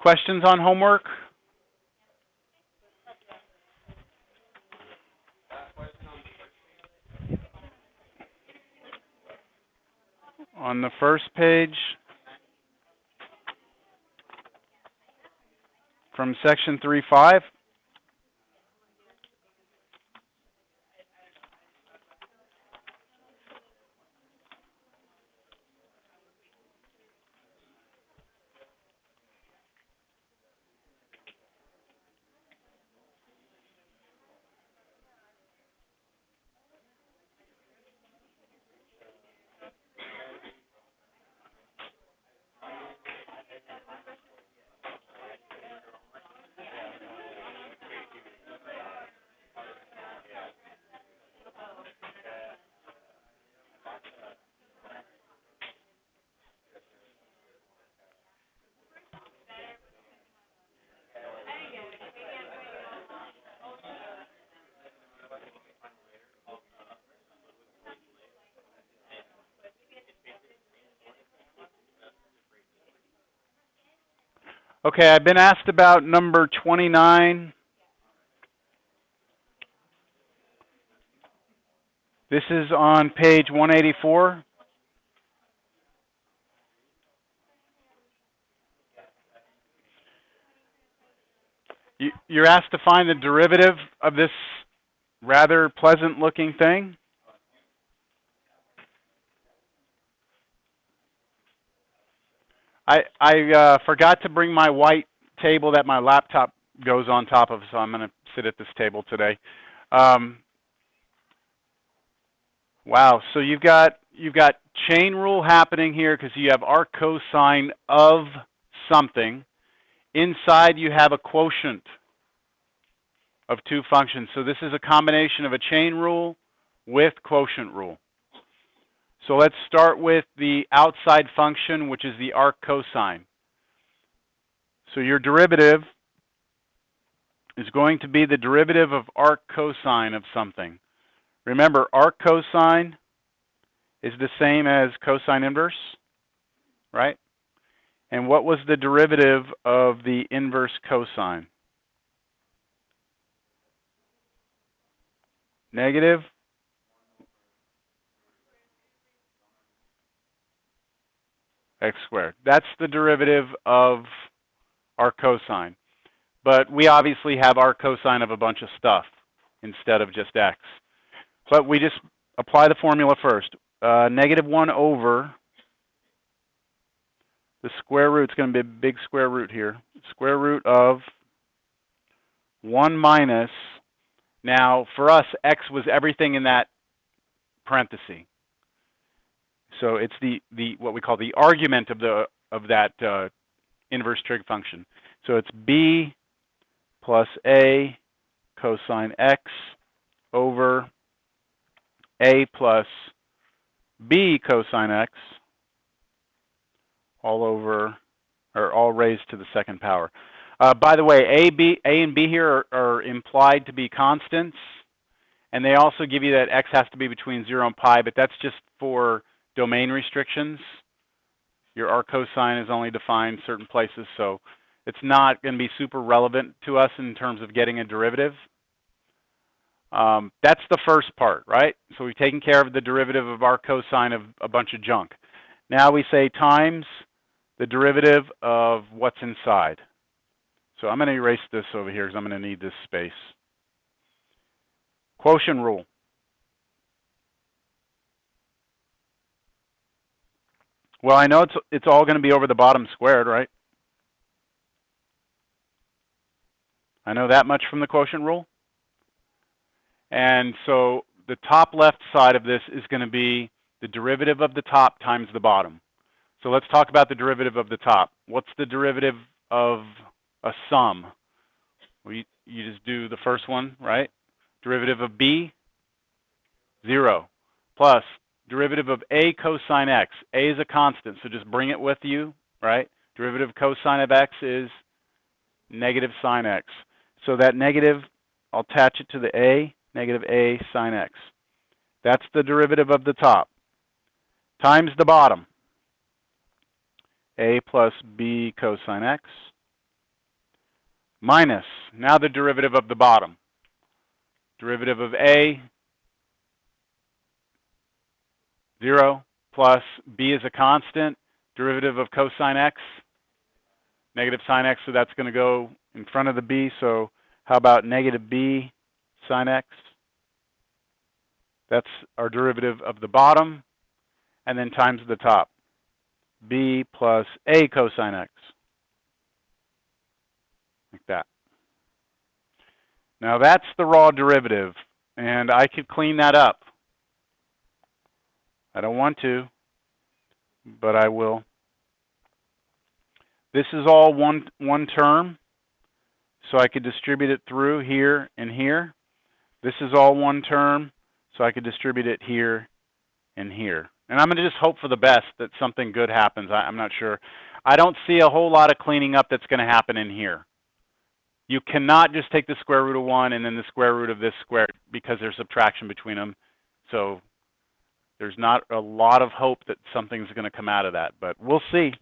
questions on homework? On the first page, from section 3.5. Okay, I've been asked about number 29. This is on page 184. You're asked to find the derivative of this rather pleasant-looking thing. I forgot to bring my white table that my laptop goes on top of, so I'm going to sit at this table today. Wow, so you've got chain rule happening here because you have arc cosine of something. Inside you have a quotient of two functions. So this is a combination of a chain rule with quotient rule. So let's start with the outside function, which is the arc cosine. So your derivative is going to be the derivative of arc cosine of something. Remember, arc cosine is the same as cosine inverse, right? And what was the derivative of the inverse cosine? Negative x squared. That's the derivative of arc cosine. But we obviously have arc cosine of a bunch of stuff instead of just x. But we just apply the formula first. Negative 1 over the square root. It's going to be a big square root here. Square root of 1 minus. Now, for us, x was everything in that parenthesis. So it's the what we call the argument of that inverse trig function. So it's b plus a cosine x over a plus b cosine x all over, or all raised to the second power. By the way, a and b here are implied to be constants, and they also give you that x has to be between 0 and pi, but that's just for domain restrictions. Your arc cosine is only defined certain places, so it's not going to be super relevant to us in terms of getting a derivative. That's the first part, right? So we've taken care of the derivative of arc cosine of a bunch of junk. Now we say times the derivative of what's inside. So I'm going to erase this over here because I'm going to need this space. Quotient rule. Well, I know it's all going to be over the bottom squared, right? I know that much from the quotient rule. And so the top left side of this is going to be the derivative of the top times the bottom. So let's talk about the derivative of the top. What's the derivative of a sum? Well, you just do the first one, right? Derivative of b, 0, plus derivative of a cosine x. A is a constant, so just bring it with you, right? Derivative of cosine of x is negative sine x. So that negative, I'll attach it to the a, negative a sine x. That's the derivative of the top. Times the bottom. A plus b cosine x minus, now the derivative of the bottom. Derivative of A, 0, plus B is a constant. Derivative of cosine x, negative sine x, so that's going to go in front of the B. So how about negative B sine x? That's our derivative of the bottom, and then times the top. B plus A cosine x, like that. Now that's the raw derivative, and I could clean that up. I don't want to, but I will. This is all one term, so I could distribute it through here and here. This is all one term, so I could distribute it here and here. And I'm going to just hope for the best that something good happens. I'm not sure. I don't see a whole lot of cleaning up that's going to happen in here. You cannot just take the square root of 1 and then the square root of this squared because there's subtraction between them. So there's not a lot of hope that something's going to come out of that, but we'll see.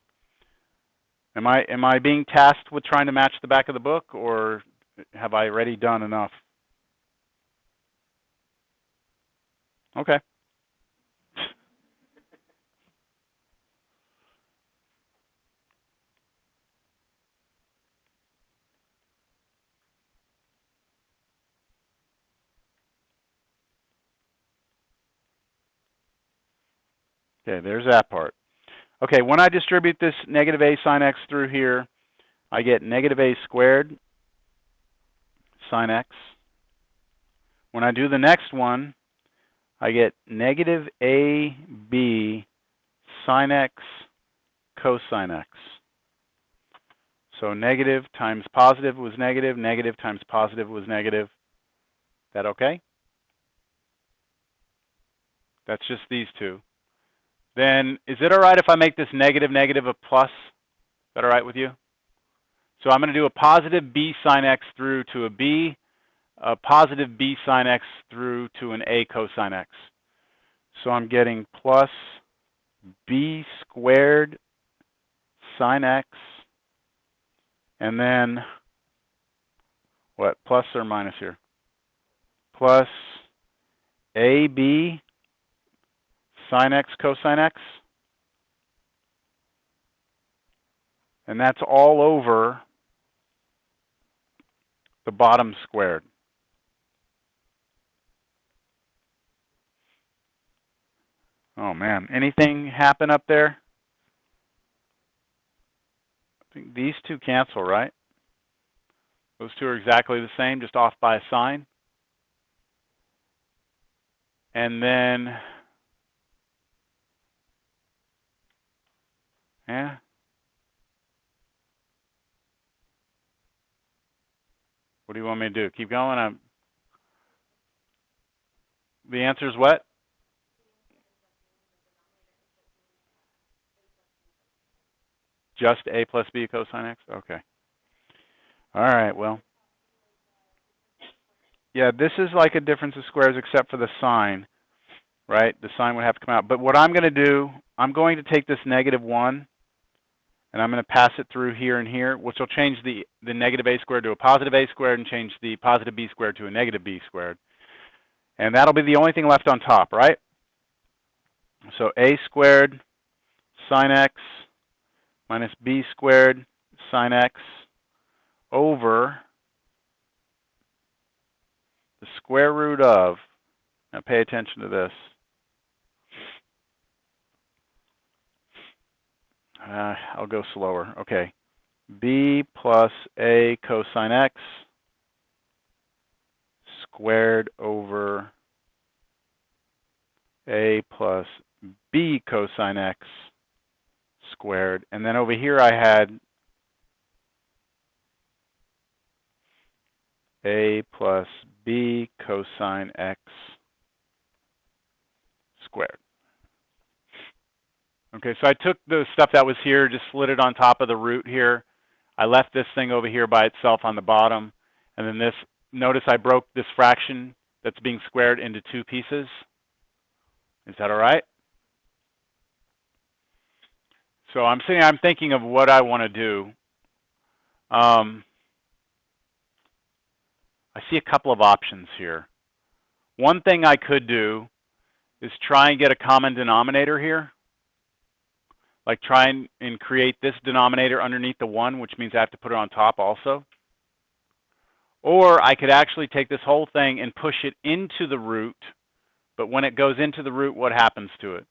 Am I being tasked with trying to match the back of the book, or have I already done enough? Okay. Okay, there's that part. Okay, when I distribute this negative A sine x through here, I get negative A squared sine x. When I do the next one, I get negative AB sine x cosine x. So negative times positive was negative, negative times positive was negative. Is that okay? That's just these two. Then is it all right if I make this negative negative a plus? Is that all right with you? So I'm going to do a positive B sine x through to a B, a positive B sine x through to an A cosine x. So I'm getting plus B squared sine x, and then what, plus or minus here? Plus AB sine x cosine x. And that's all over the bottom squared. Oh man, anything happen up there? I think these two cancel, right? Those two are exactly the same, just off by a sign. And then, yeah. What do you want me to do? Keep going? The answer is what? Just A plus B cosine x? Okay. All right, well. Yeah, this is like a difference of squares except for the sign, right? The sign would have to come out. But what I'm going to do, I'm going to take this negative 1, and I'm going to pass it through here and here, which will change the negative A squared to a positive A squared and change the positive B squared to a negative B squared. And that'll be the only thing left on top, right? So A squared sine x minus B squared sine x over the square root of, now pay attention to this, I'll go slower, okay, B plus A cosine x squared over A plus B cosine x squared. And then over here I had A plus B cosine x squared. Okay, so I took the stuff that was here, just slid it on top of the root here. I left this thing over here by itself on the bottom. And then this, notice I broke this fraction that's being squared into two pieces. Is that all right? So I'm thinking of what I want to do. I see a couple of options here. One thing I could do is try and get a common denominator here. Like try and create this denominator underneath the 1, which means I have to put it on top also. Or I could actually take this whole thing and push it into the root, but when it goes into the root, what happens to it?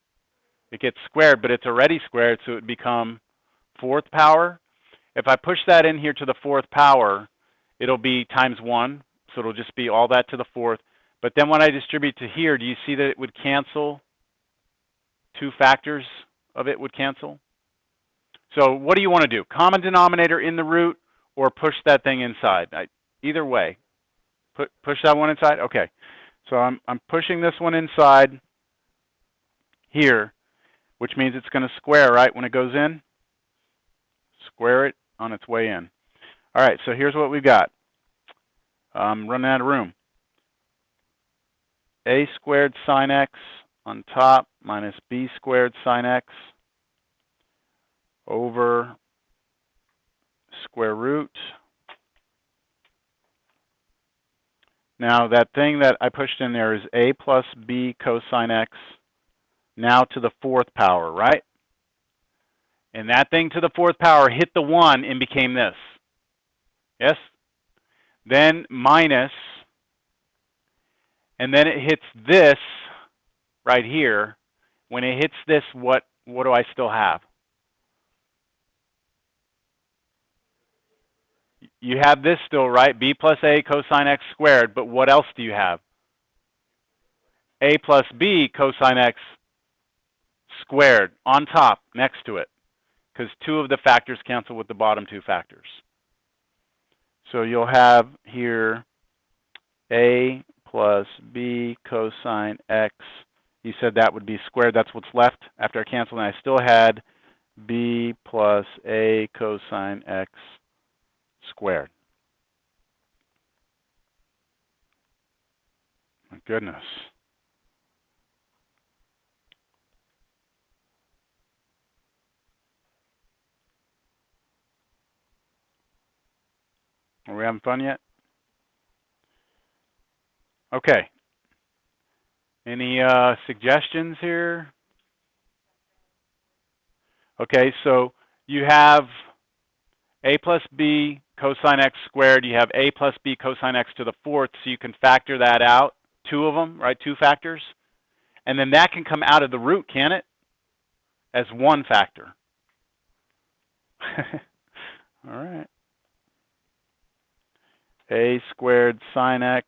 It gets squared, but it's already squared, so it would become 4th power. If I push that in here to the 4th power, it'll be times 1, so it'll just be all that to the 4th. But then when I distribute to here, do you see that it would cancel? 2 factors of it would cancel. So what do you want to do? Common denominator in the root or push that thing inside? Either way. Push that one inside? Okay. So I'm pushing this one inside here, which means it's going to square, right, when it goes in? Square it on its way in. All right, so here's what we've got. I'm running out of room. A squared sine x on top minus b squared sine x over square root. Now that thing that I pushed in there is a plus b cosine x now to the 4th power, right? And that thing to the 4th power hit the 1 and became this. Yes? Then minus, and then it hits this right here. When it hits this, what do I still have? You have this still, right? B plus a cosine x squared, but what else do you have? A plus b cosine x squared on top next to it, because 2 of the factors cancel with the bottom 2 factors. So you'll have here a plus b cosine x. You said that would be squared. That's what's left after I canceled, and I still had b plus a cosine x squared. My goodness. Are we having fun yet? Okay. Any suggestions here? Okay, so you have a plus b cosine x squared. You have a plus b cosine x to the 4th, so you can factor that out. 2 of them, right? 2 factors. And then that can come out of the root, can it? As 1 factor. All right. A squared sine x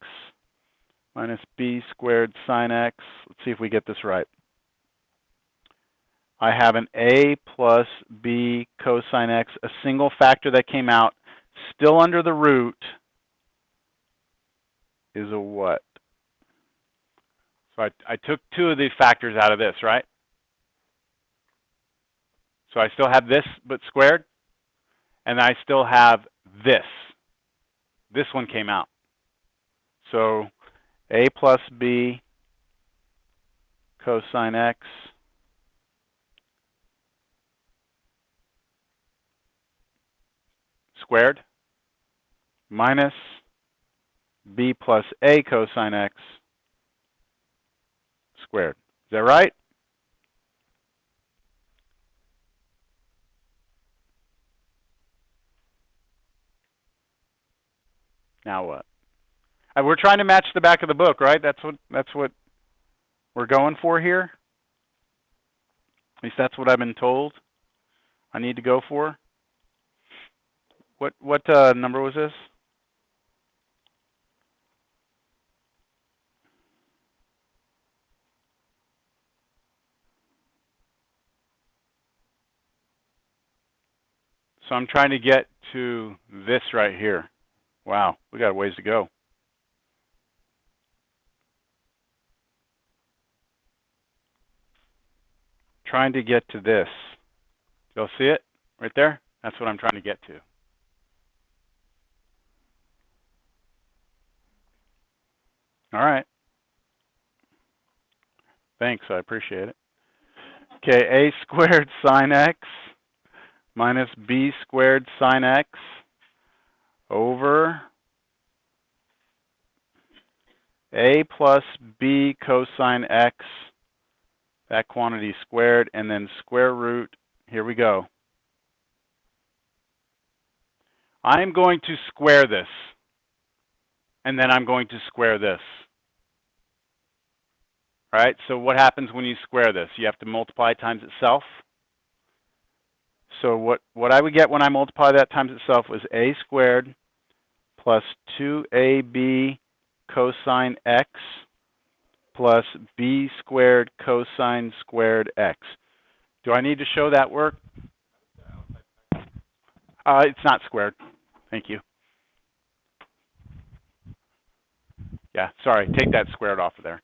minus b squared sine x. Let's see if we get this right. I have an a plus b cosine x, a single factor that came out, still under the root, is a what? So I took 2 of these factors out of this, right? So I still have this, but squared. And I still have this. This one came out. So a plus b cosine x squared minus b plus a cosine x squared. Is that right? Now what? We're trying to match the back of the book, right? That's what we're going for here. At least that's what I've been told I need to go for. What number was this? So I'm trying to get to this right here. Wow, we got a ways to go. Trying to get to this. You'll see it right there? That's what I'm trying to get to. All right. Thanks, I appreciate it. Okay, a squared sine x minus b squared sine x over A plus B cosine x, that quantity squared, and then square root, here we go. I'm going to square this, and then I'm going to square this. All right, so what happens when you square this? You have to multiply times itself. So what I would get when I multiply that times itself was a squared plus 2ab cosine x plus b squared cosine squared x. Do I need to show that work? It's not squared. Thank you. Yeah, sorry, take that squared off of there.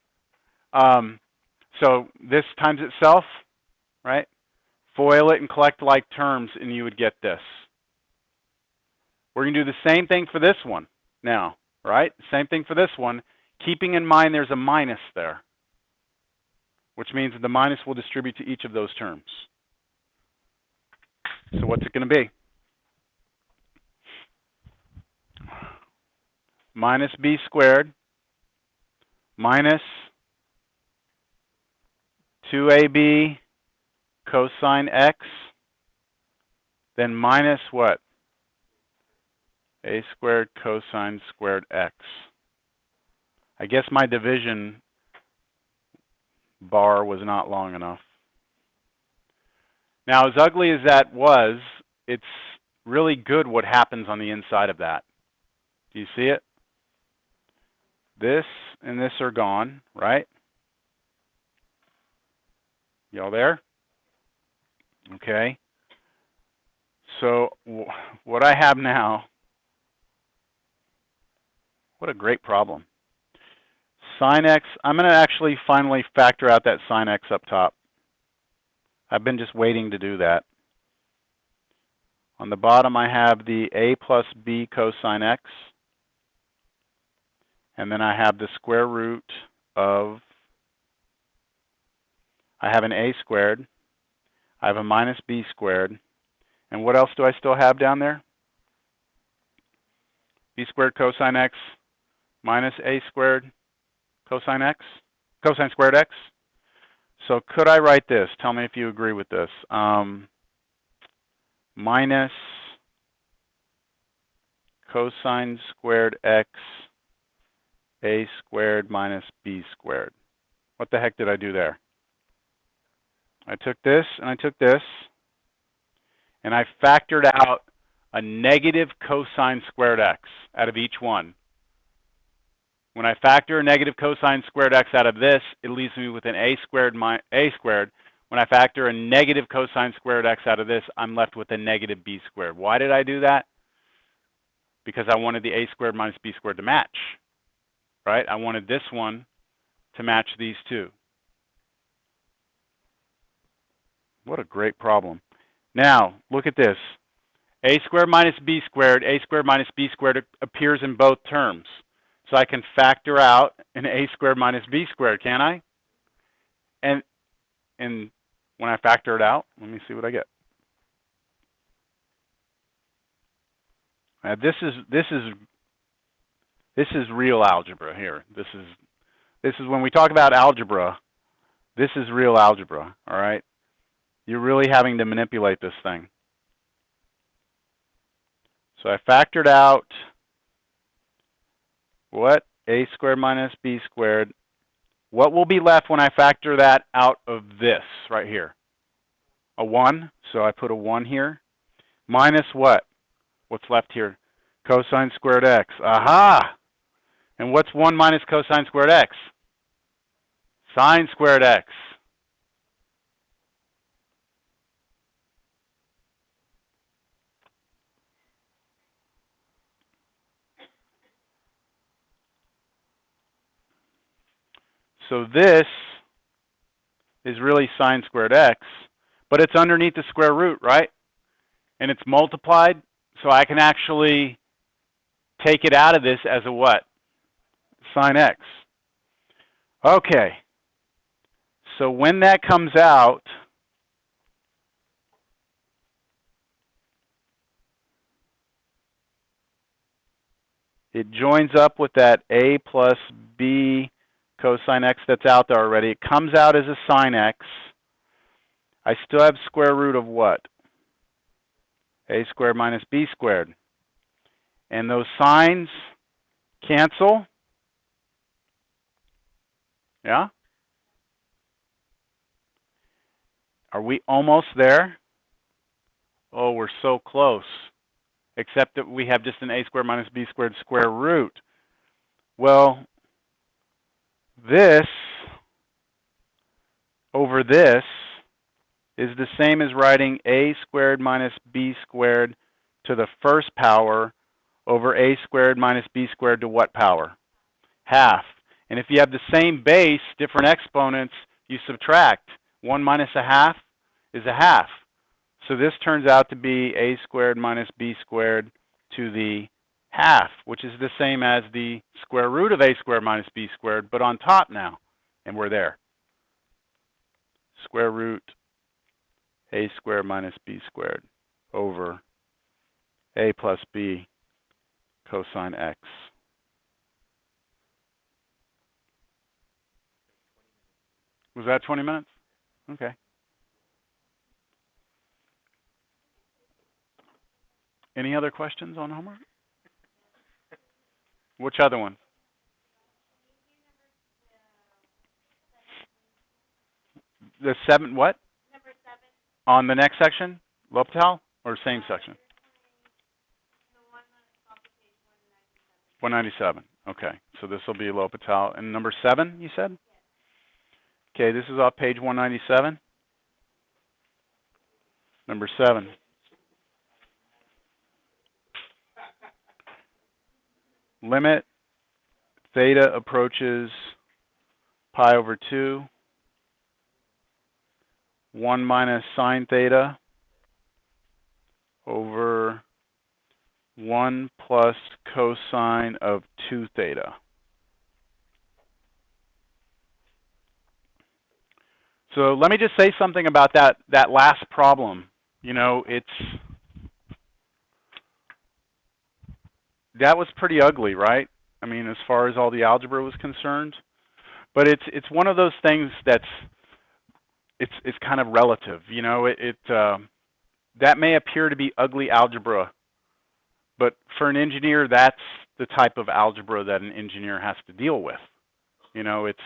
So this times itself, right? FOIL it and collect like terms, and you would get this. We're going to do the same thing for this one now, right? Same thing for this one, keeping in mind there's a minus there, which means that the minus will distribute to each of those terms. So what's it going to be? Minus b squared minus 2ab cosine x, then minus what? A squared cosine squared x. I guess my division bar was not long enough. Now, as ugly as that was, it's really good what happens on the inside of that. Do you see it? This and this are gone, right? Y'all there? Okay. So what I have now, what a great problem. Sine x, I'm going to actually finally factor out that sine x up top. I've been just waiting to do that. On the bottom, I have the a plus b cosine x. And then I have the square root of, I have an a squared. I have a minus b squared. And what else do I still have down there? B squared cosine x minus a squared cosine x, cosine squared x. So could I write this? Tell me if you agree with this. Minus cosine squared x a squared minus b squared. What the heck did I do there? I took this and I took this, and I factored out a negative cosine squared x out of each one. When I factor a negative cosine squared x out of this, it leaves me with an a squared minus a squared. When I factor a negative cosine squared x out of this, I'm left with a negative b squared. Why did I do that? Because I wanted the a squared minus b squared to match, right? I wanted this one to match these two. What a great problem. Now, look at this. A squared minus b squared appears in both terms. So I can factor out an a squared minus b squared, can I? And when I factor it out, let me see what I get. This is real algebra here. This is when we talk about algebra, this is real algebra, all right? You're really having to manipulate this thing. So I factored out what? A squared minus b squared. What will be left when I factor that out of this right here? A 1. So I put a 1 here. Minus what? What's left here? Cosine squared x. Aha! And what's 1 minus cosine squared x? Sine squared x. So this is really sine squared x, but it's underneath the square root, right? And it's multiplied, so I can actually take it out of this as a what? Sine x. Okay. So when that comes out, It joins up with that a plus b cosine x that's out there already. It comes out as a sine x. I still have square root of what? A squared minus b squared. And those signs cancel. Yeah? Are we almost there? Oh, we're so close. Except that we have just an a squared minus b squared square root. Well, this over this is the same as writing a squared minus b squared to the first power over a squared minus b squared to what power? Half. And if you have the same base, different exponents, you subtract. 1 minus a half is a half. So this turns out to be a squared minus b squared to the half, which is the same as the square root of a squared minus b squared, but on top now. And we're there. Square root a squared minus b squared over a plus b cosine x. Was that 20 minutes? Okay. Any other questions on homework? Which other one? The 7, what? Number 7. On the next section? L'Hopital or same section? The one on page 197. 197. Okay. So this will be L'Hopital. And number 7, you said? Yes. Okay, this is off page 197. Number 7. Limit theta approaches pi over 2. 1 minus sine theta over 1 plus cosine of 2 theta. So let me just say something about that last problem. You know, that was pretty ugly, right? I mean, as far as all the algebra was concerned. But it's one of those things that's it's kind of relative. You know, that may appear to be ugly algebra, but for an engineer, that's the type of algebra that an engineer has to deal with. You know, it's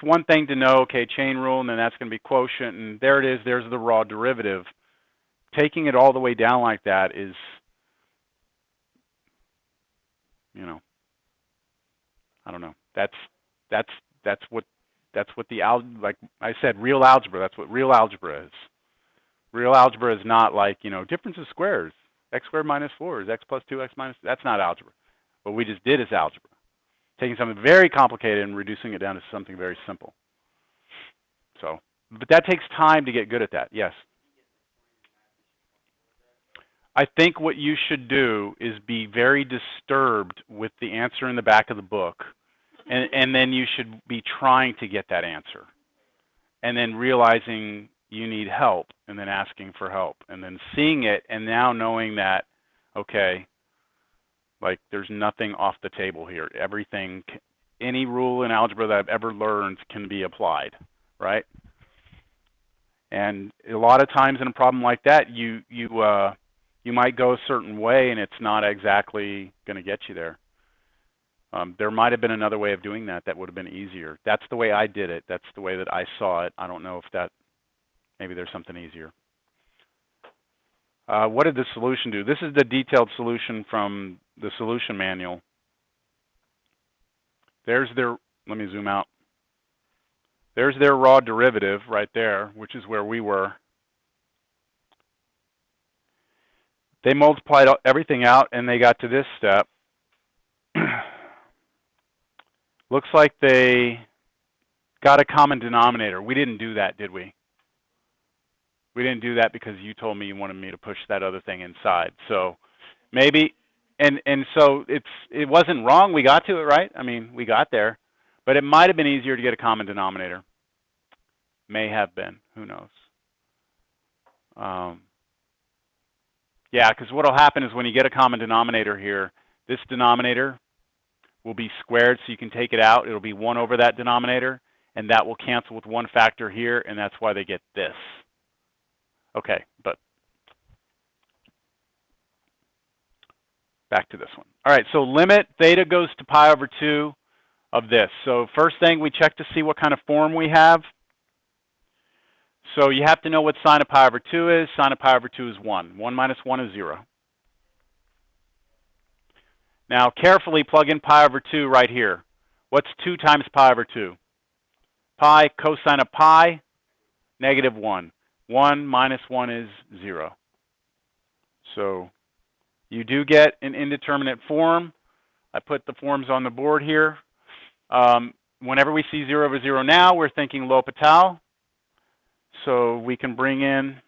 one thing to know, okay, chain rule, and then that's going to be quotient, and there it is, there's the raw derivative. Taking it all the way down like that is, you know, I don't know. That's what like I said, real algebra. That's what real algebra is. Real algebra is not like, you know, difference of squares. X squared minus 4 is x plus 2x minus. That's not algebra. What we just did is algebra. Taking something very complicated and reducing it down to something very simple. So, but that takes time to get good at that. Yes. I think what you should do is be very disturbed with the answer in the back of the book, and then you should be trying to get that answer, and then realizing you need help, and then asking for help, and then seeing it, and now knowing that, okay, like there's nothing off the table here. Everything, any rule in algebra that I've ever learned can be applied, right? And a lot of times in a problem like that, you might go a certain way, and it's not exactly going to get you there. There might have been another way of doing that that would have been easier. That's the way I did it. That's the way that I saw it. I don't know if that, maybe there's something easier. What did the solution do? This is the detailed solution from the solution manual. There's their, let me zoom out. There's their raw derivative right there, which is where we were. They multiplied everything out, and they got to this step. Looks like they got a common denominator. We didn't do that, did we? We didn't do that because you told me you wanted me to push that other thing inside. So maybe, and so it wasn't wrong. We got to it, right? I mean, we got there. But it might have been easier to get a common denominator. May have been. Who knows? Yeah, because what will happen is when you get a common denominator here, this denominator will be squared, so you can take it out. It'll be 1 over that denominator, and that will cancel with one factor here, and that's why they get this. Okay, but back to this one. All right, so limit theta goes to pi over 2 of this. So first thing, we check to see what kind of form we have. So you have to know what sine of pi over 2 is. Sine of pi over 2 is 1. 1 minus 1 is 0. Now carefully plug in pi over 2 right here. What's 2 times pi over 2? Pi cosine of pi, negative 1. 1 minus 1 is 0. So you do get an indeterminate form. I put the forms on the board here. Whenever we see 0 over 0 now, we're thinking L'Hopital. So we can bring in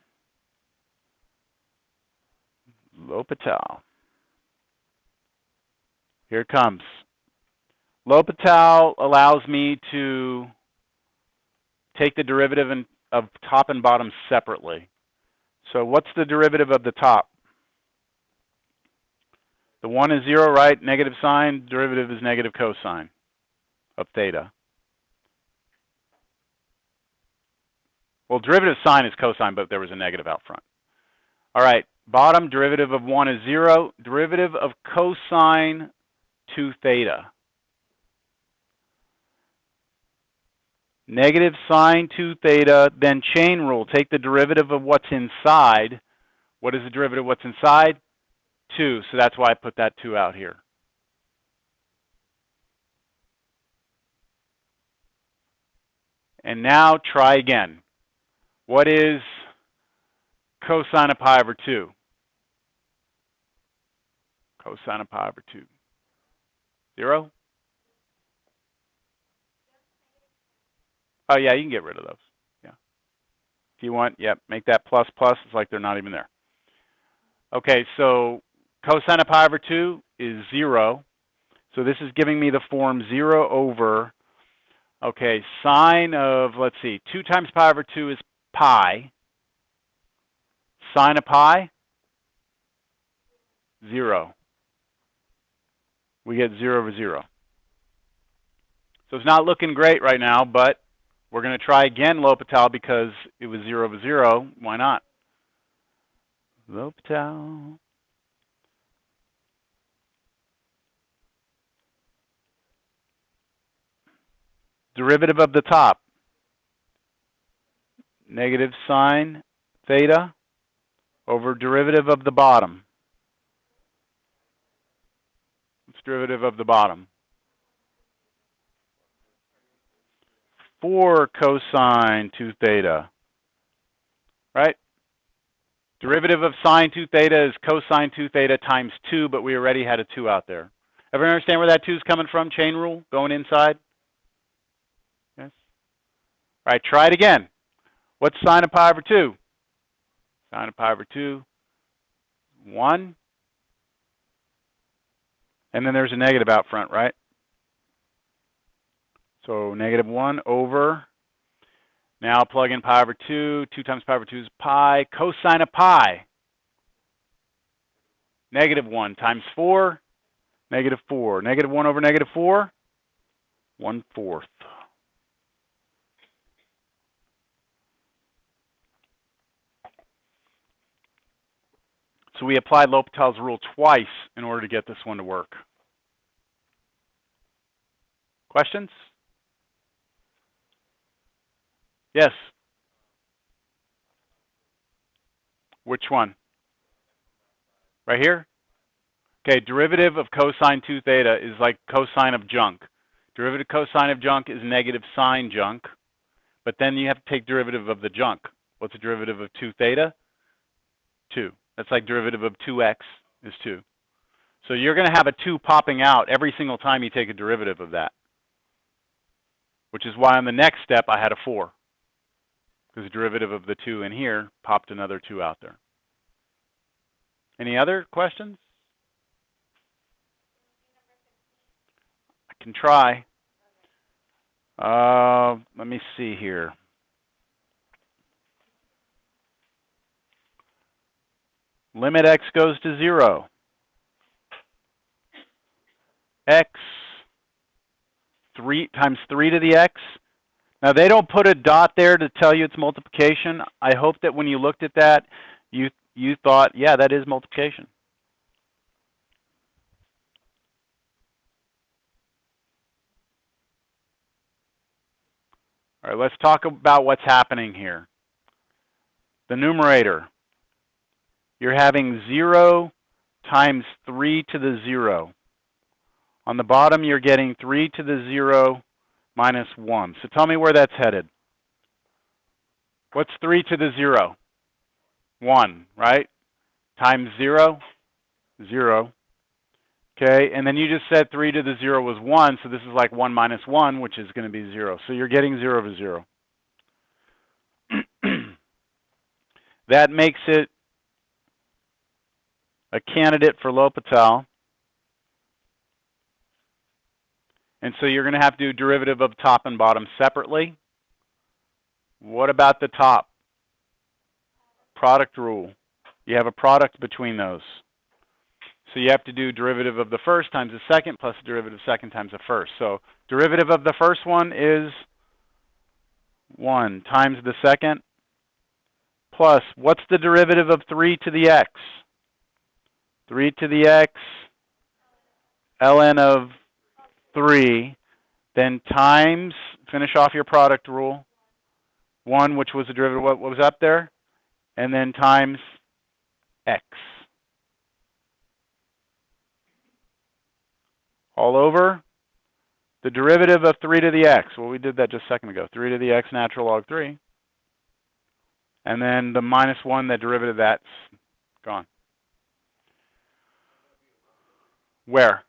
L'Hopital. Here it comes. L'Hopital allows me to take the derivative of top and bottom separately. So what's the derivative of the top? The 1 is 0, right? Negative sign. Derivative is negative cosine of theta. Well, derivative sign is cosine, but there was a negative out front. All right, bottom, derivative of 1 is 0. Derivative of cosine 2 theta. Negative sine 2 theta, then chain rule. Take the derivative of what's inside. What is the derivative of what's inside? 2, so that's why I put that 2 out here. And now try again. What is cosine of pi over 2? Cosine of pi over 2. 0? Oh, yeah, you can get rid of those. Yeah. If you want, yep, make that plus plus. It's like they're not even there. Okay, so cosine of pi over 2 is 0. So this is giving me the form 0 over, okay, sine of, let's see, 2 times pi over 2 is pi. Sine of pi, 0. We get 0 over 0. So it's not looking great right now, but we're going to try again L'Hopital because it was 0 over 0. Why not? L'Hopital. Derivative of the top. Negative sine theta over derivative of the bottom. What's derivative of the bottom? 4 cosine 2 theta. Right? Derivative of sine 2 theta is cosine 2 theta times 2, but we already had a 2 out there. Everyone understand where that 2 is coming from? Chain rule, going inside? Yes? All right, try it again. What's sine of pi over 2? Sine of pi over 2, 1. And then there's a negative out front, right? So negative 1 over, now plug in pi over 2. 2 times pi over 2 is pi. Cosine of pi, negative 1 times 4, negative 4. Negative 1 over negative 4, 1/4. So we applied L'Hopital's rule twice in order to get this one to work. Questions? Yes. Which one? Right here? Okay, derivative of cosine 2 theta is like cosine of junk. Derivative cosine of junk is negative sine junk, but then you have to take derivative of the junk. What's the derivative of 2 theta? 2. That's like derivative of 2x is 2. So you're going to have a 2 popping out every single time you take a derivative of that, which is why on the next step I had a 4, because the derivative of the 2 in here popped another 2 out there. Any other questions? I can try. Let me see here. Limit x goes to 0. X times 3 to the x. Now, they don't put a dot there to tell you it's multiplication. I hope that when you looked at that, you thought, yeah, that is multiplication. All right, let's talk about what's happening here. The numerator, you're having 0 times 3 to the 0. On the bottom, you're getting 3 to the 0 minus 1. So tell me where that's headed. What's 3 to the 0? 1, right? Times 0, 0. Okay, and then you just said 3 to the 0 was 1, so this is like 1 minus 1, which is going to be 0. So you're getting 0 to 0. That makes it a candidate for L'Hopital. And so you're going to have to do derivative of top and bottom separately. What about the top? Product rule. You have a product between those. So you have to do derivative of the first times the second plus derivative of second times the first. So derivative of the first one is 1 times the second plus, what's the derivative of 3 to the x? 3 to the x, ln of 3, then times, finish off your product rule, 1, which was the derivative, what was up there, and then times x. All over the derivative of 3 to the x. Well, we did that just a second ago. 3 to the x natural log 3. And then the minus 1, that derivative, that's gone. Where?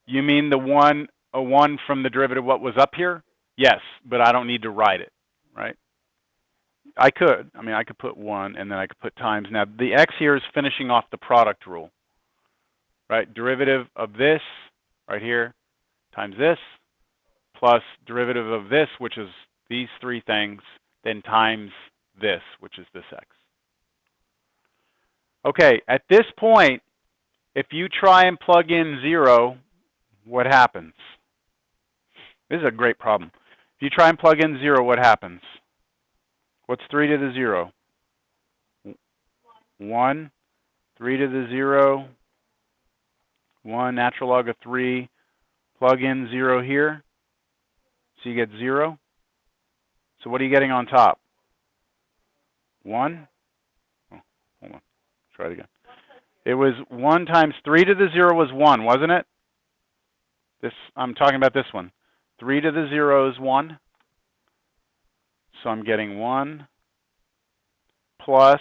You mean the 1 from the derivative what was up here? Yes, but I don't need to write it, right? I could. I mean, I could put 1, and then I could put times. Now, the x here is finishing off the product rule, right? Derivative of this right here times this plus derivative of this, which is these 3 things, then times this, which is this x. Okay, at this point, if you try and plug in 0, what happens? This is a great problem. If you try and plug in 0, what happens? What's 3 to the 0? 1. 3 to the 0. 1, natural log of 3. Plug in 0 here. So you get 0. So what are you getting on top? 1? Oh, hold on. Try it again. It was 1 times 3 to the 0 was 1, wasn't it? This, I'm talking about this one. 3 to the 0 is 1. So I'm getting 1 plus,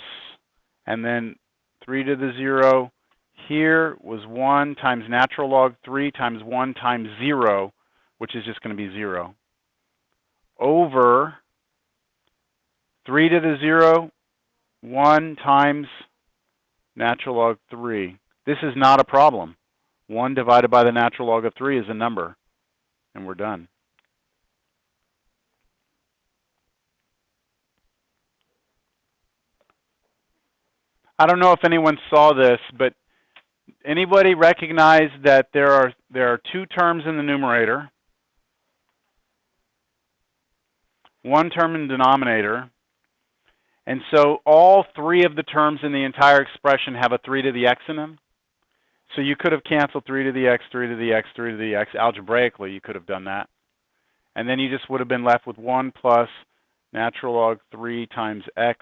and then 3 to the 0 here was 1 times natural log 3 times 1 times 0, which is just going to be 0, over 3 to the 0, 1 times natural log 3. This is not a problem. 1 divided by the natural log of 3 is a number, and we're done. I don't know if anyone saw this, but anybody recognize that there are 2 terms in the numerator, 1 term in the denominator, and so all 3 of the terms in the entire expression have a 3 to the x in them. So you could have canceled 3 to the x, 3 to the x, 3 to the x. Algebraically, you could have done that. And then you just would have been left with 1 plus natural log 3 times x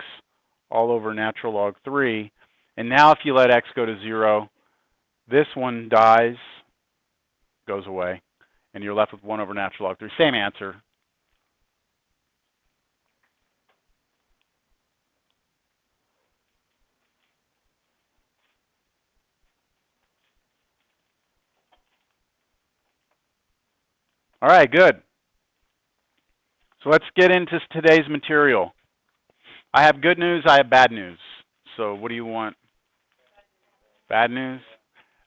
all over natural log 3. And now if you let x go to 0, this one dies, goes away, and you're left with 1 over natural log 3. Same answer. All right, good. So let's get into today's material. I have good news, I have bad news. So what do you want? Bad news?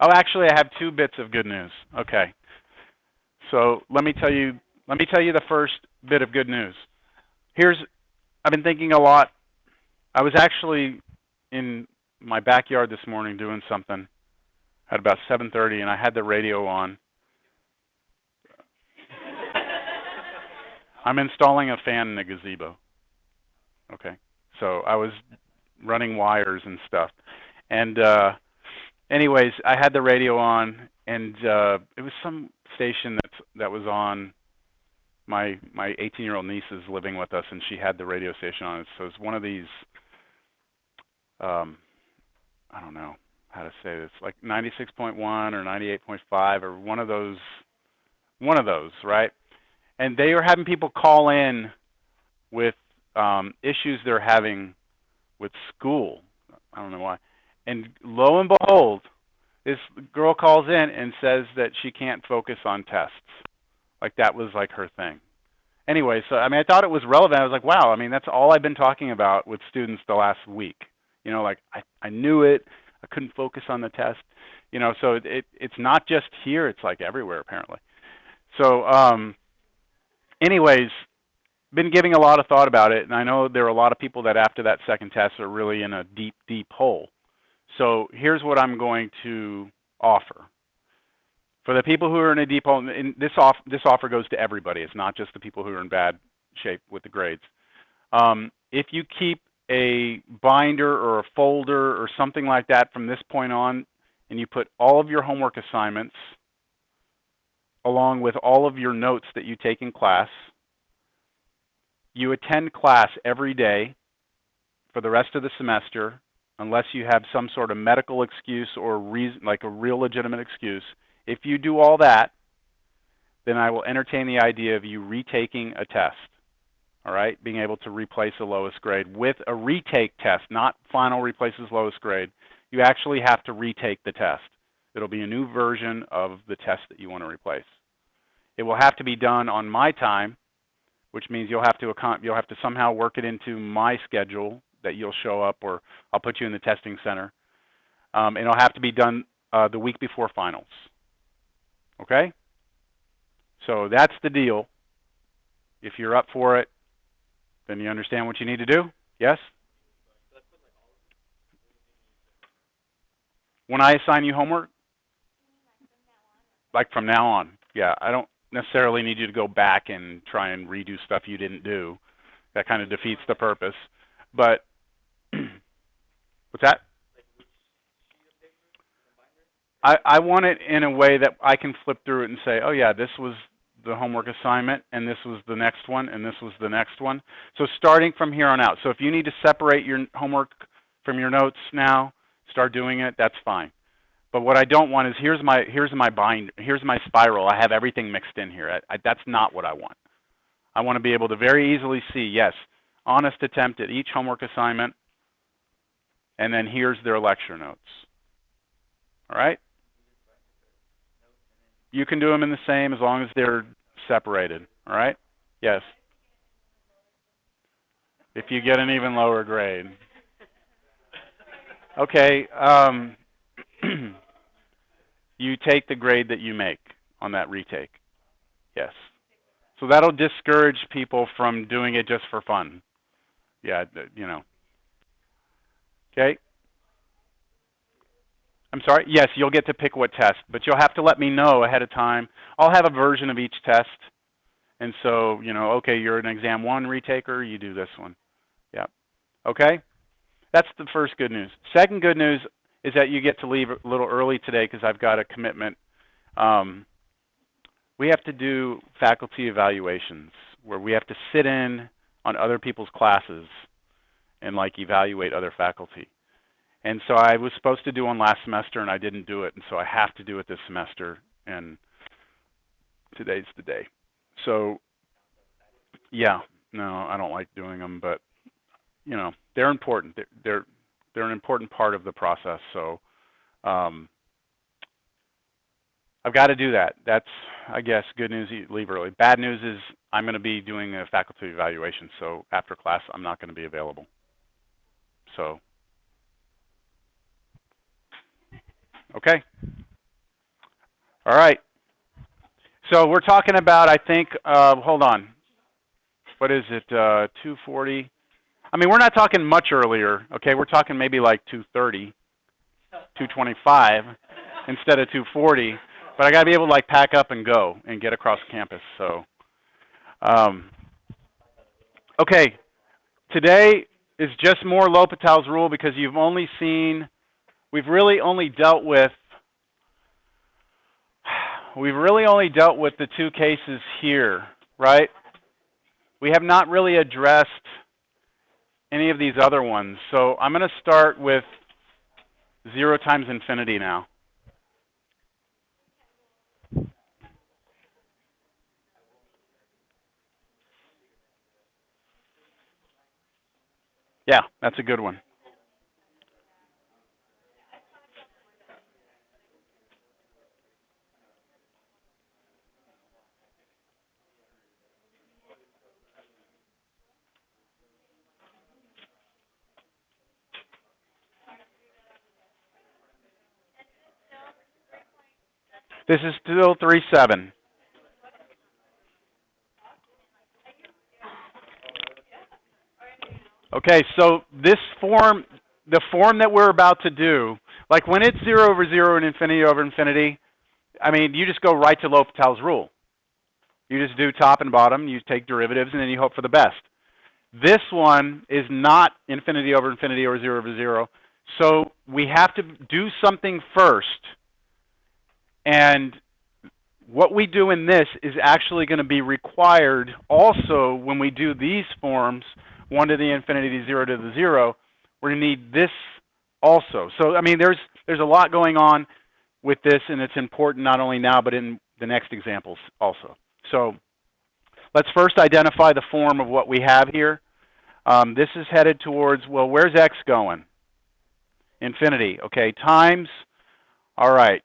Oh, actually, I have 2 bits of good news. Okay. So let me tell you the first bit of good news. I've been thinking a lot. I was actually in my backyard this morning doing something. at about 7:30, and I had the radio on. I'm installing a fan in a gazebo. Okay, so I was running wires and stuff, and anyways, I had the radio on, and it was some station that was on. My 18-year-old niece is living with us, and she had the radio station on. So it's one of these. I don't know how to say this, like 96.1 or 98.5 or one of those, right? And they were having people call in with issues they're having with school. I don't know why. And lo and behold, this girl calls in and says that she can't focus on tests. Like that was like her thing. Anyway, so I mean, I thought it was relevant. I was like, wow, I mean, that's all I've been talking about with students the last week. You know, like I knew it. I couldn't focus on the test. You know, so it's not just here. It's like everywhere apparently. So anyways, been giving a lot of thought about it, and I know there are a lot of people that after that second test are really in a deep, deep hole. So here's what I'm going to offer. For the people who are in a deep hole, and this offer goes to everybody. It's not just the people who are in bad shape with the grades. If you keep a binder or a folder or something like that from this point on, and you put all of your homework assignments along with all of your notes that you take in class, you attend class every day for the rest of the semester, unless you have some sort of medical excuse or reason, like a real legitimate excuse. If you do all that, then I will entertain the idea of you retaking a test. All right, being able to replace the lowest grade with a retake test, not final replaces lowest grade. You actually have to retake the test. It'll be a new version of the test that you want to replace. It will have to be done on my time, which means you'll have to somehow work it into my schedule that you'll show up, or I'll put you in the testing center. And it'll have to be done the week before finals. Okay? So that's the deal. If you're up for it, then you understand what you need to do? Yes? When I assign you homework? Like from now on. Yeah, I don't necessarily need you to go back and try and redo stuff you didn't do. That kind of defeats the purpose. But, what's that? I want it in a way that I can flip through it and say, oh yeah, this was the homework assignment, and this was the next one, and this was the next one. So starting from here on out. So if you need to separate your homework from your notes now, start doing it, that's fine. But what I don't want is here's my spiral. I have everything mixed in here. That's not what I want. I want to be able to very easily see, yes, honest attempt at each homework assignment, and then here's their lecture notes. All right? You can do them in the same as long as they're separated. All right? Yes. If you get an even lower grade. Okay. You take the grade that you make on that retake. Yes. So that'll discourage people from doing it just for fun. Yeah, you know. Okay? I'm sorry? Yes, you'll get to pick what test, but you'll have to let me know ahead of time. I'll have a version of each test. And so, you know, okay, you're an exam 1 retaker, you do this one. Yeah. Okay? That's the first good news. Second good news is that you get to leave a little early today because I've got a commitment. We have to do faculty evaluations where we have to sit in on other people's classes and like evaluate other faculty. And so I was supposed to do one last semester and I didn't do it, and so I have to do it this semester, and today's the day. So yeah, no, I don't like doing them, but you know, they're important. They're an important part of the process. So I've got to do that. That's, I guess, good news, you leave early. Bad news is I'm going to be doing a faculty evaluation, so after class I'm not going to be available. So, okay. All right. So we're talking about, I think, hold on. What is it, 2:40? I mean, we're not talking much earlier, okay? We're talking maybe like 2:30, 2:25. instead of 240. But I got to be able to like pack up and go and get across campus. So, okay, today is just more L'Hopital's rule because you've only seen, we've really only dealt with the two cases here, right? We have not really addressed any of these other ones. So I'm going to start with 0 times infinity now. Yeah, that's a good one. This is still 3-7. Okay, so this form, the form that we're about to do, like when it's 0 over 0 and infinity over infinity, I mean, you just go right to L'Hopital's rule. You just do top and bottom, you take derivatives, and then you hope for the best. This one is not infinity over infinity or 0 over 0, so we have to do something first. And what we do in this is actually going to be required also when we do these forms, 1 to the infinity, 0 to the 0, we're going to need this also. So, I mean, there's a lot going on with this, and it's important not only now, but in the next examples also. So let's first identify the form of what we have here. This is headed towards, well, where's x going? Infinity, okay, times, all right,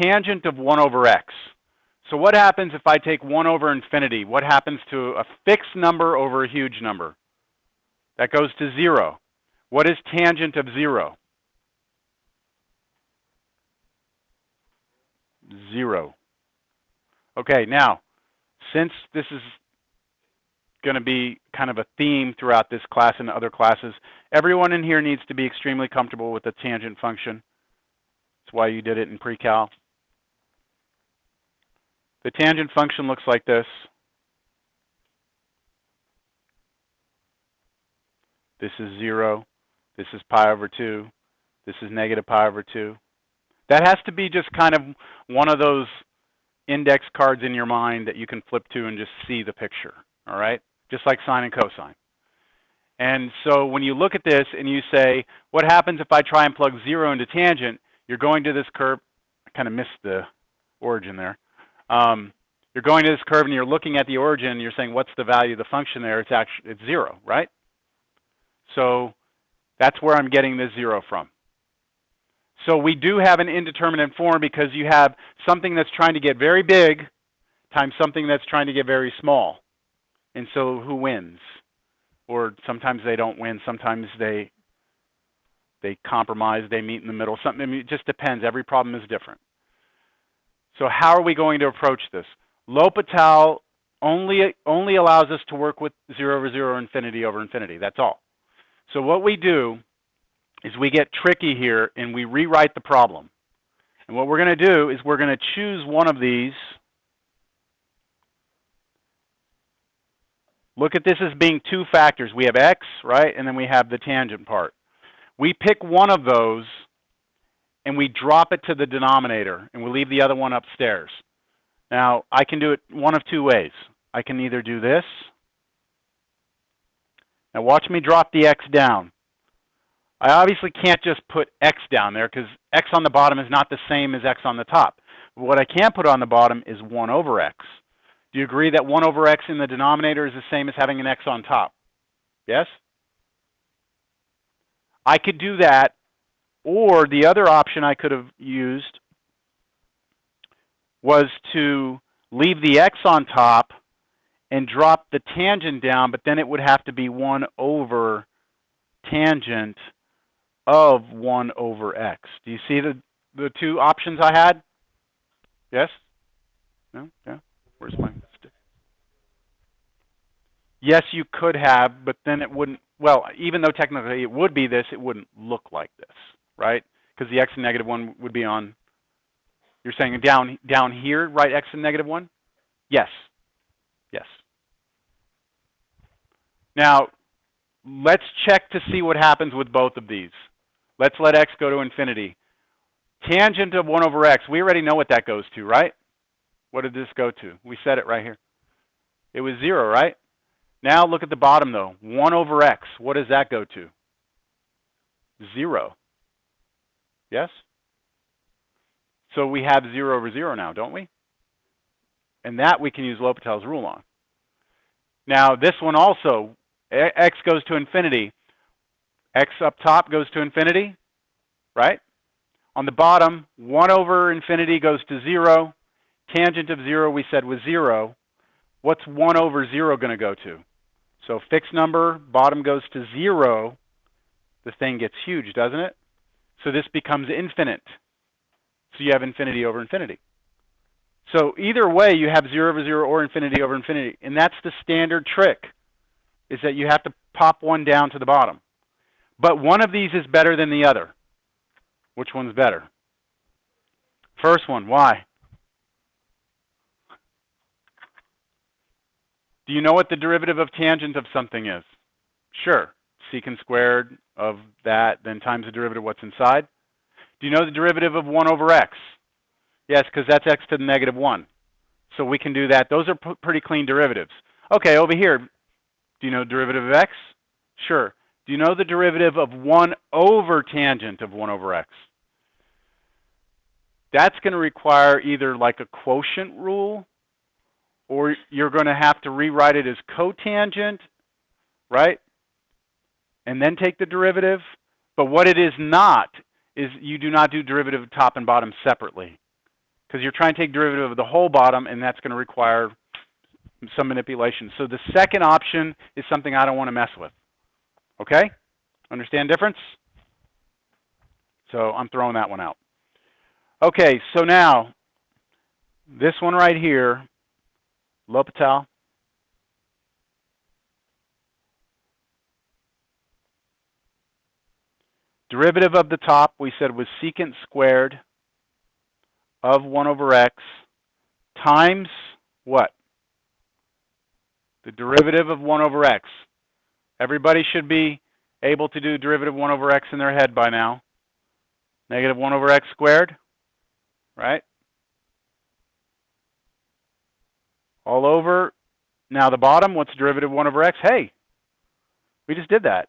tangent of 1 over x. So what happens if I take 1 over infinity? What happens to a fixed number over a huge number? That goes to 0. What is tangent of 0? 0. Okay, now, since this is going to be kind of a theme throughout this class and other classes, everyone in here needs to be extremely comfortable with the tangent function. That's why you did it in pre-cal. The tangent function looks like this. This is 0. This is pi over 2. This is negative pi over 2. That has to be just kind of one of those index cards in your mind that you can flip to and just see the picture, all right? Just like sine and cosine. And so when you look at this and you say, what happens if I try and plug 0 into tangent? You're going to this curve. I kind of missed the origin there. You're going to this curve and you're looking at the origin and you're saying, what's the value of the function there? It's 0, right? So that's where I'm getting this 0 from. So we do have an indeterminate form because you have something that's trying to get very big times something that's trying to get very small. And so who wins? Or sometimes they don't win. Sometimes they compromise. They meet in the middle. Something, I mean, it just depends. Every problem is different. So how are we going to approach this? L'Hopital only allows us to work with 0 over 0 infinity over infinity. That's all. So what we do is we get tricky here and we rewrite the problem. And what we're going to do is we're going to choose one of these. Look at this as being two factors. We have x, right, and then we have the tangent part. We pick one of those and we drop it to the denominator and we leave the other one upstairs. Now, I can do it one of two ways. I can either do this. Now watch me drop the x down. I obviously can't just put x down there because x on the bottom is not the same as x on the top. But what I can put on the bottom is 1 over x. Do you agree that 1 over x in the denominator is the same as having an x on top? Yes? I could do that, or the other option I could have used was to leave the x on top and drop the tangent down, but then it would have to be 1 over tangent of 1 over x. Do you see the two options I had? Yes? No? Yeah? Where's my stick? Yes, you could have, but then it wouldn't, well, even though technically it would be this, it wouldn't look like this, right? Because the x and negative 1 would be on You're saying down here, write x to the negative 1? Yes. Yes. Now, let's check to see what happens with both of these. Let's let x go to infinity. Tangent of 1 over x, we already know what that goes to, right? What did this go to? We said it right here. It was 0, right? Now look at the bottom, though. 1 over x, what does that go to? 0. Yes? So we have 0 over 0 now, don't we? And that we can use L'Hopital's rule on. Now, this one also, x goes to infinity. X up top goes to infinity, right? On the bottom, 1 over infinity goes to 0. Tangent of 0 we said was 0. What's 1 over 0 going to go to? So fixed number, bottom goes to 0. The thing gets huge, doesn't it? So this becomes infinite. So you have infinity over infinity. So either way, you have 0 over 0 or infinity over infinity. And that's the standard trick, is that you have to pop one down to the bottom. But one of these is better than the other. Which one's better? First one, why? Do you know what the derivative of tangent of something is? Sure. Secant squared of that, then times the derivative of what's inside. Do you know the derivative of 1 over x? Yes, because that's x to the negative 1. So we can do that. Those are pretty clean derivatives. Okay, over here, do you know the derivative of x? Sure. Do you know the derivative of 1 over tangent of 1 over x? That's going to require either like a quotient rule, or you're going to have to rewrite it as cotangent, right? And then take the derivative. But what it is not is you do not do derivative of top and bottom separately, because you're trying to take derivative of the whole bottom, and that's going to require some manipulation. So the second option is something I don't want to mess with. Okay? Understand difference? So I'm throwing that one out. Okay, so now this one right here, L'Hopital. Derivative of the top, we said, was secant squared of 1 over x times what? The derivative of 1 over x. Everybody should be able to do derivative of 1 over x in their head by now. Negative 1 over x squared, right? All over. Now the bottom, what's derivative of 1 over x? Hey, we just did that.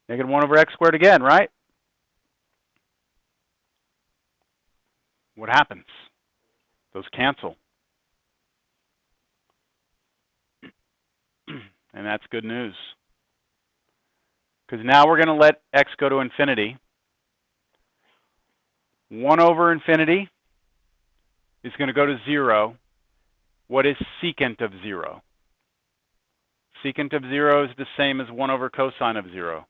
Negative 1 over x squared again, right? What happens? Those cancel. And that's good news. Because now we're going to let x go to infinity. 1 over infinity is going to go to 0. What is secant of 0? Secant of 0 is the same as 1 over cosine of 0.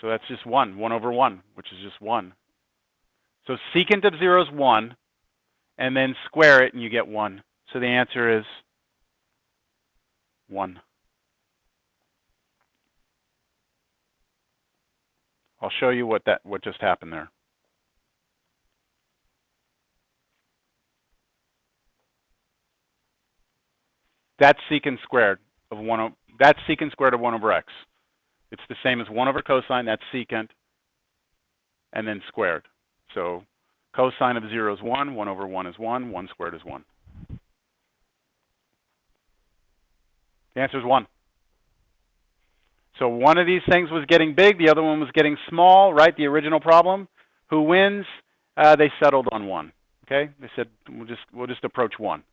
So that's just 1 over 1, which is just 1. So secant of 0 is 1, and then square it, and you get 1. So the answer is 1. I'll show you what just happened there. That's secant squared of 1. That's secant squared of 1 over x. It's the same as 1 over cosine. That's secant, and then squared. So cosine of 0 is 1. 1 over 1 is 1. 1 squared is 1. The answer is 1. So one of these things was getting big. The other one was getting small, right? The original problem. Who wins? They settled on 1. Okay? They said we'll just approach 1.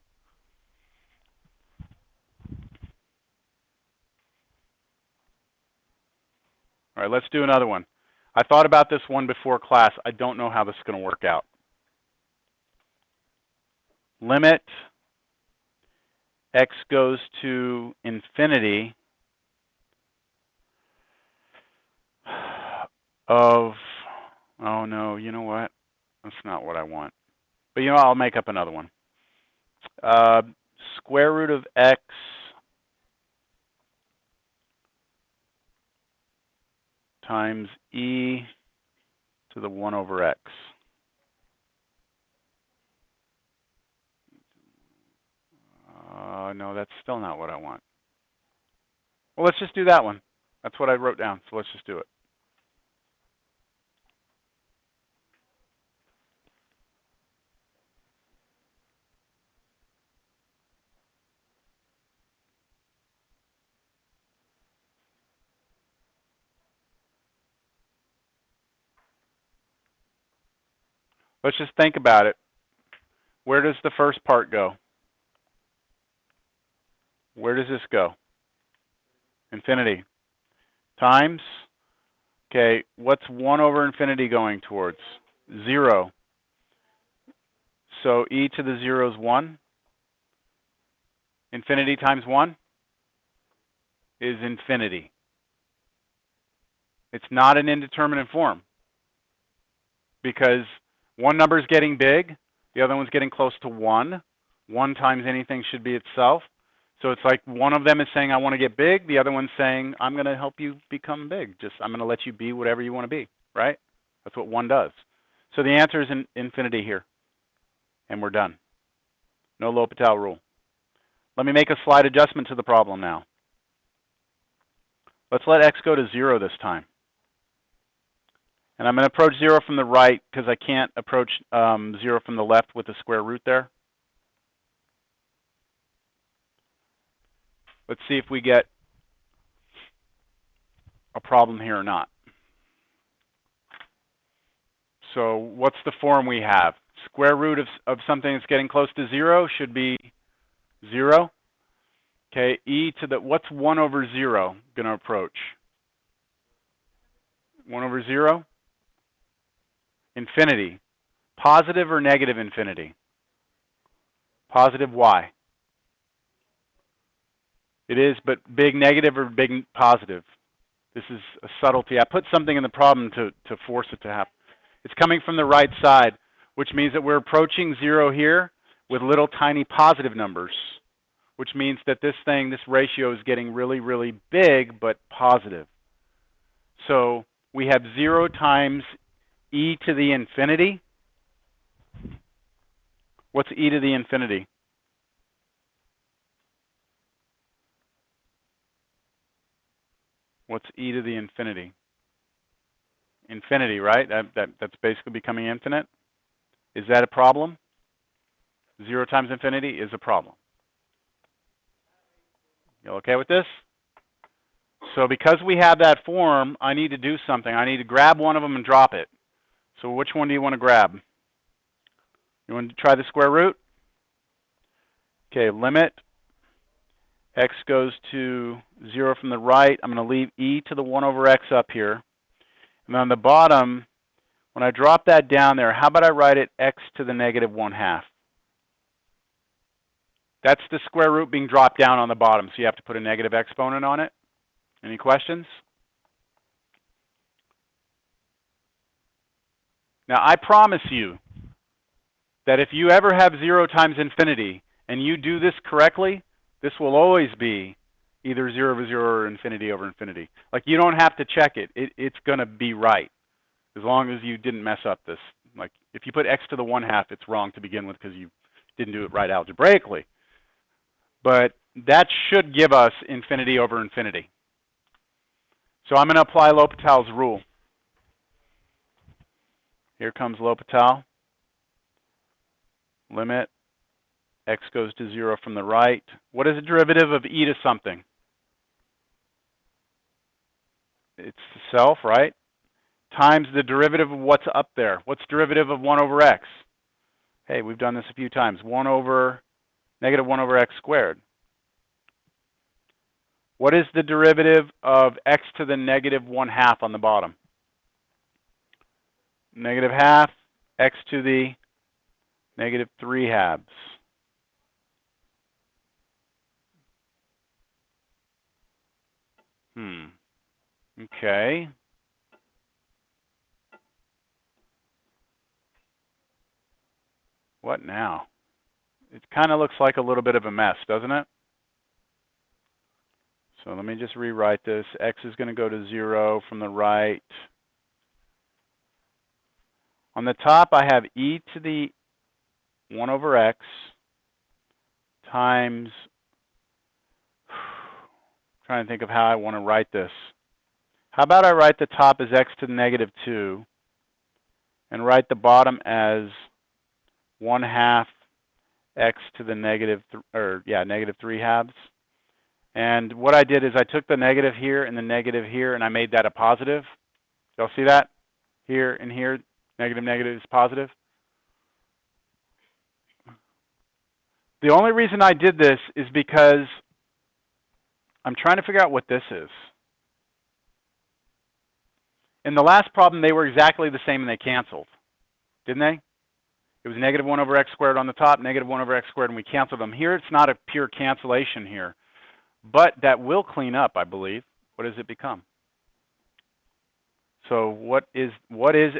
All right, let's do another one. I thought about this one before class. I don't know how this is going to work out. Limit x goes to infinity of, oh no, you know what? That's not what I want. But you know, I'll make up another one. Square root of x times e to the 1 over x. no, that's still not what I want. Well, let's just do that one. That's what I wrote down, so let's just do it. Let's just think about it. Where does the first part go? Where does this go? Infinity. Times, okay, what's 1 over infinity going towards? 0. So e to the 0 is 1. Infinity times 1 is infinity. It's not an indeterminate form because one number is getting big, the other one's getting close to 1. 1 times anything should be itself. So it's like one of them is saying, I want to get big. The other one's saying, I'm going to help you become big. I'm going to let you be whatever you want to be, right? That's what 1 does. So the answer is infinity here. And we're done. No L'Hopital rule. Let me make a slight adjustment to the problem now. Let's let x go to 0 this time. And I'm going to approach 0 from the right because I can't approach 0 from the left with the square root there. Let's see if we get a problem here or not. So what's the form we have? Square root of something that's getting close to 0 should be 0. Okay, e to the, what's 1 over 0 going to approach? 1 over 0? Infinity. Positive or negative infinity? Positive y. It is, but big negative or big positive? This is a subtlety. I put something in the problem to force it to happen. It's coming from the right side, which means that we're approaching 0 here with little tiny positive numbers, which means that this ratio is getting really, really big, but positive. So we have 0 times e to the infinity. What's e to the infinity? What's e to the infinity? Infinity, right? That's basically becoming infinite. Is that a problem? 0 times infinity is a problem. You okay with this? So because we have that form, I need to do something. I need to grab one of them and drop it. So which one do you want to grab? You want to try the square root? Okay, limit. X goes to 0 from the right. I'm going to leave e to the 1 over x up here. And on the bottom, when I drop that down there, how about I write it x to the negative 1/2? That's the square root being dropped down on the bottom, so you have to put a negative exponent on it. Any questions? Now, I promise you that if you ever have 0 times infinity and you do this correctly, this will always be either 0 over 0 or infinity over infinity. Like, you don't have to check it. It's going to be right as long as you didn't mess up this. Like, if you put x to the 1/2, it's wrong to begin with because you didn't do it right algebraically. But that should give us infinity over infinity. So I'm going to apply L'Hopital's rule. Here comes L'Hopital. Limit. X goes to 0 from the right. What is the derivative of e to something? It's self, right? Times the derivative of what's up there. What's derivative of 1 over x? Hey, we've done this a few times. Negative 1 over x squared. What is the derivative of x to the negative 1/2 on the bottom? Negative 1/2, x to the negative 3/2. Okay. What now? It kind of looks like a little bit of a mess, doesn't it? So let me just rewrite this. X is going to go to 0 from the right. On the top, I have e to the 1 over x times trying to think of how I want to write this. How about I write the top as x to the negative 2 and write the bottom as 1/2 x to the negative 3 halves. And what I did is I took the negative here and the negative here, and I made that a positive. Y'all see that? Here and here, negative, negative is positive. The only reason I did this is because I'm trying to figure out what this is. In the last problem, they were exactly the same and they canceled, didn't they? It was negative 1 over x squared on the top, negative 1 over x squared, and we canceled them. Here, it's not a pure cancellation here, but that will clean up, I believe. What does it become? So what is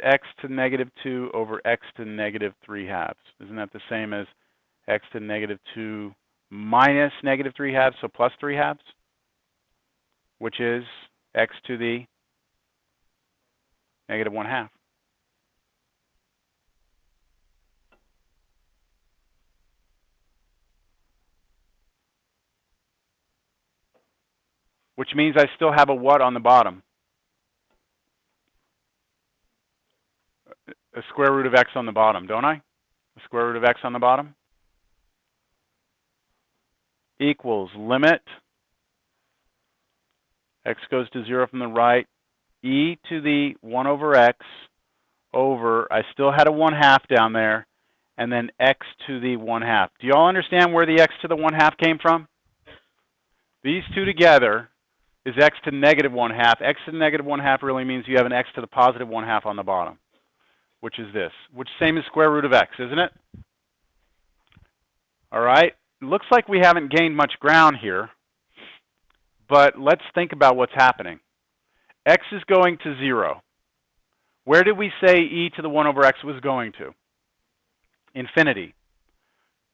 x to the negative 2 over x to the negative 3 halves? Isn't that the same as x to the negative 2 minus negative 3 halves, so plus 3 halves, which is x to the negative 1/2. Which means I still have a what on the bottom? A square root of x on the bottom, don't I? A square root of x on the bottom equals limit x goes to 0 from the right, e to the 1 over x over, I still had a 1/2 down there, and then x to the 1/2. Do you all understand where the x to the 1/2 came from? These two together is x to the negative 1/2. X to the negative 1/2 really means you have an x to the positive 1/2 on the bottom, which is this, which is same as square root of x, isn't it? All right. It looks like we haven't gained much ground here, but let's think about what's happening. X is going to 0. Where did we say e to the 1 over x was going to? Infinity.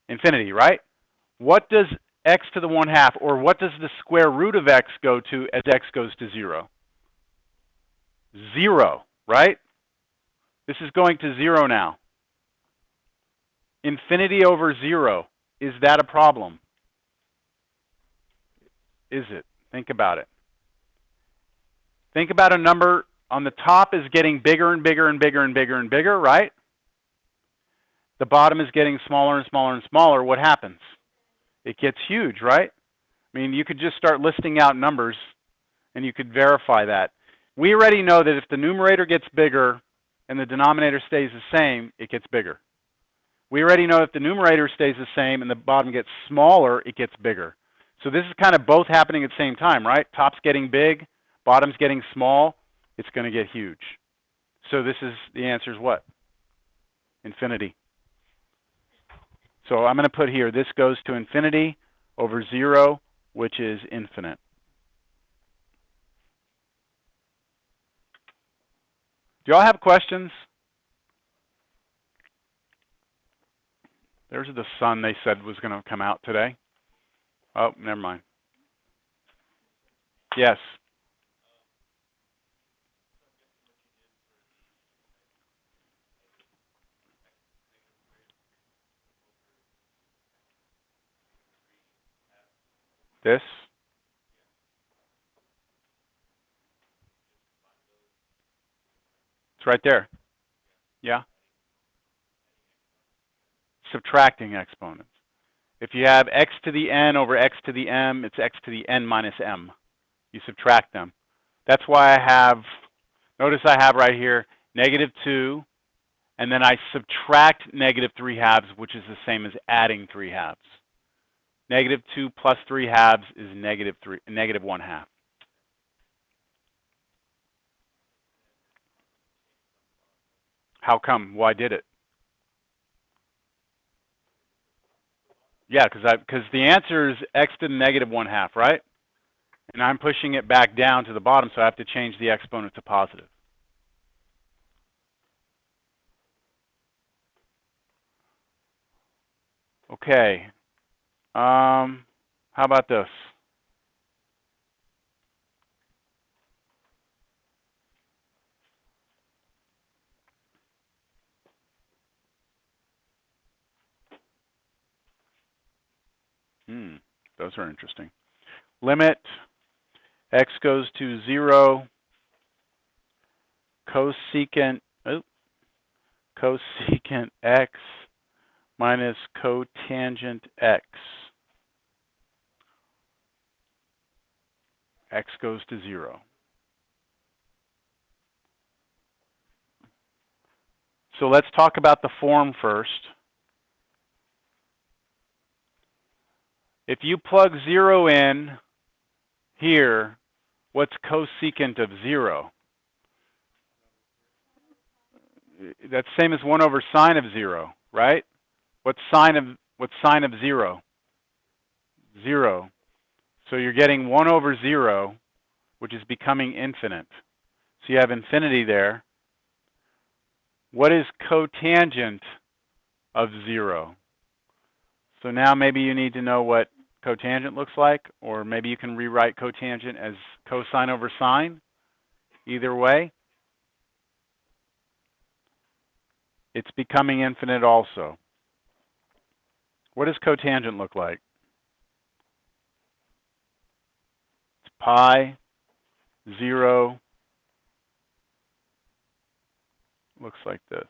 Infinity, right? What does x to the 1/2, or what does the square root of x go to as x goes to 0? 0, right? This is going to 0 now. Infinity over 0. Is that a problem? Is it? Think about it. Think about a number on the top is getting bigger and bigger and bigger and bigger and bigger, right? The bottom is getting smaller and smaller and smaller. What happens? It gets huge, right? I mean, you could just start listing out numbers and you could verify that. We already know that if the numerator gets bigger and the denominator stays the same, it gets bigger. We already know if the numerator stays the same and the bottom gets smaller, it gets bigger. So this is kind of both happening at the same time, right? Top's getting big, bottom's getting small, it's going to get huge. So this is, the answer is what? Infinity. So I'm going to put here, this goes to infinity over 0, which is infinite. Do y'all have questions? There's the sun they said was going to come out today. Oh, never mind. Yes. This? It's right there. Yeah. Subtracting exponents. If you have x to the n over x to the m, it's x to the n minus m. You subtract them. That's why I have, notice I have right here, negative 2, and then I subtract negative 3 halves, which is the same as adding 3 halves. Negative 2 plus 3 halves is negative 1/2. How come? Well, I did it. Yeah, because the answer is x to the negative 1/2, right? And I'm pushing it back down to the bottom, so I have to change the exponent to positive. Okay. How about this? Those are interesting. Limit X goes to 0, cosecant x minus cotangent x. X goes to 0. So let's talk about the form first. If you plug 0 in here, what's cosecant of 0? That's same as 1 over sine of 0, right? What's sine of 0? 0. So you're getting 1 over 0, which is becoming infinite. So you have infinity there. What is cotangent of 0? So now maybe you need to know what cotangent looks like, or maybe you can rewrite cotangent as cosine over sine. Either way, it's becoming infinite also. What does cotangent look like? It's pi, 0, looks like this.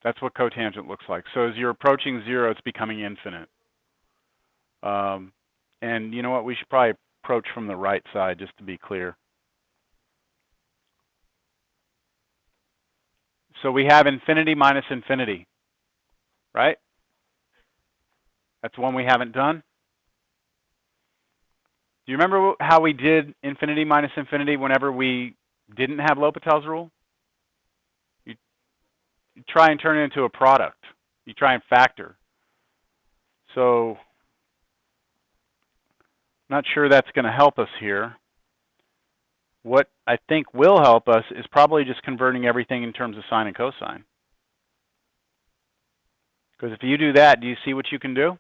That's what cotangent looks like. So as you're approaching 0, it's becoming infinite. And you know what? We should probably approach from the right side just to be clear. So we have infinity minus infinity, right? That's one we haven't done. Do you remember how we did infinity minus infinity whenever we didn't have L'Hopital's rule? You try and turn it into a product. You try and factor. So I'm not sure that's going to help us here. What I think will help us is probably just converting everything in terms of sine and cosine. Because if you do that, do you see what you can do?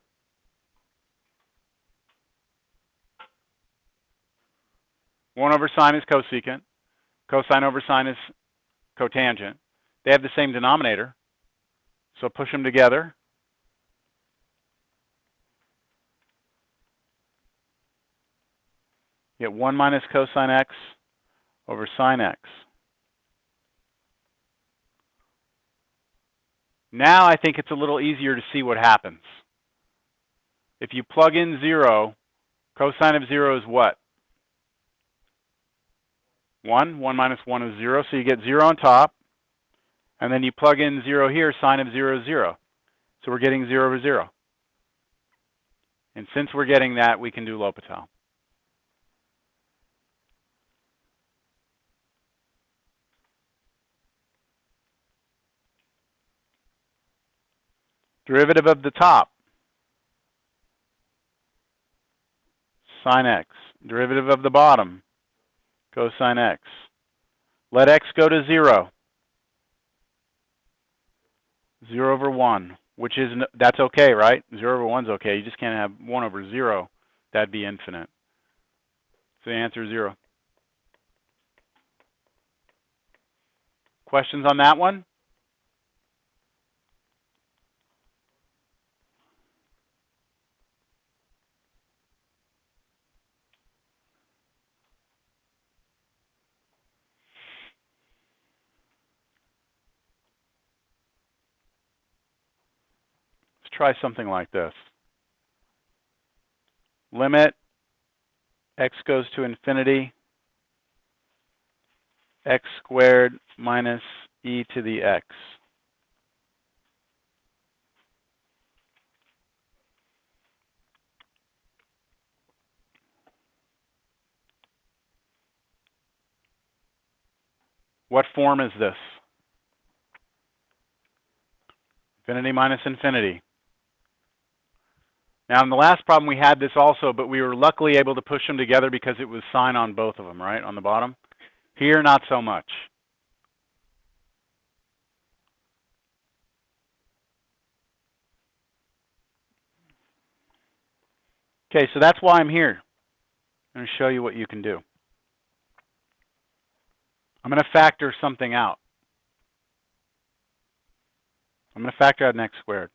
One over sine is cosecant. Cosine over sine is cotangent. They have the same denominator. So push them together. You get 1 minus cosine x over sine x. Now I think it's a little easier to see what happens. If you plug in 0, cosine of 0 is what? 1. 1 minus 1 is 0, so you get 0 on top. And then you plug in 0 here, sine of 0 is 0. So we're getting 0 over 0. And since we're getting that, we can do L'Hopital. Derivative of the top, sine x. Derivative of the bottom, cosine x. Let x go to 0. 0 over 1, which is, that's okay, right? 0 over 1 is okay. You just can't have 1 over 0. That'd be infinite. So the answer is 0. Questions on that one? Let's try something like this. Limit x goes to infinity, x squared minus e to the x. What form is this? Infinity minus infinity. Now, in the last problem, we had this also, but we were luckily able to push them together because it was sine on both of them, right, on the bottom. Here, not so much. Okay, so that's why I'm here. I'm going to show you what you can do. I'm going to factor something out. I'm going to factor out an x squared.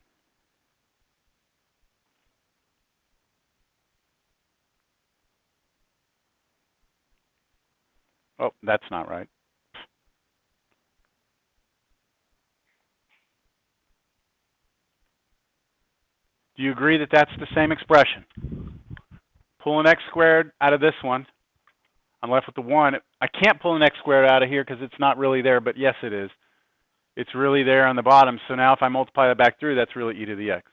Oh, that's not right. Do you agree that that's the same expression? Pulling x squared out of this one, I'm left with the 1. I can't pull an x squared out of here because it's not really there, but yes, it is. It's really there on the bottom. So now if I multiply that back through, that's really e to the x.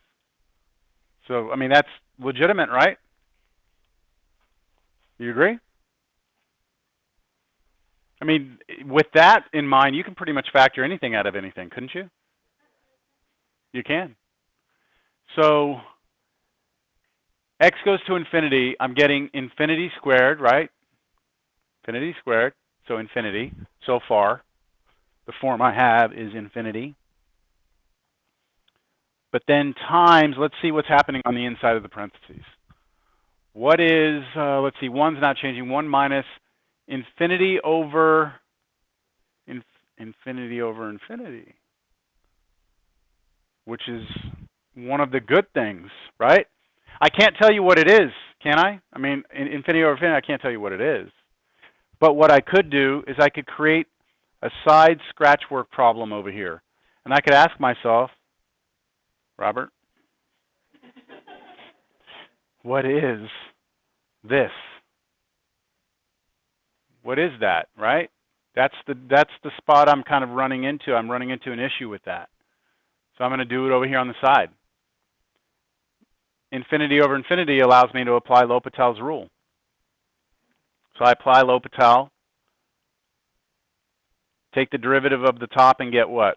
So, I mean, that's legitimate, right? You agree? I mean, with that in mind, you can pretty much factor anything out of anything, couldn't you? You can. So x goes to infinity. I'm getting infinity squared, right? Infinity squared, so infinity. So far, the form I have is infinity. But then times, let's see what's happening on the inside of the parentheses. What is, let's see, 1's not changing. 1 minus infinity over infinity over infinity, which is one of the good things, right? I can't tell you what it is, can I? I mean, infinity over infinity, I can't tell you what it is. But what I could do is I could create a side scratch work problem over here. And I could ask myself, Robert, what is this? What is that, right? That's the spot I'm kind of running into. I'm running into an issue with that. So I'm going to do it over here on the side. Infinity over infinity allows me to apply L'Hopital's rule. So I apply L'Hopital, take the derivative of the top and get what?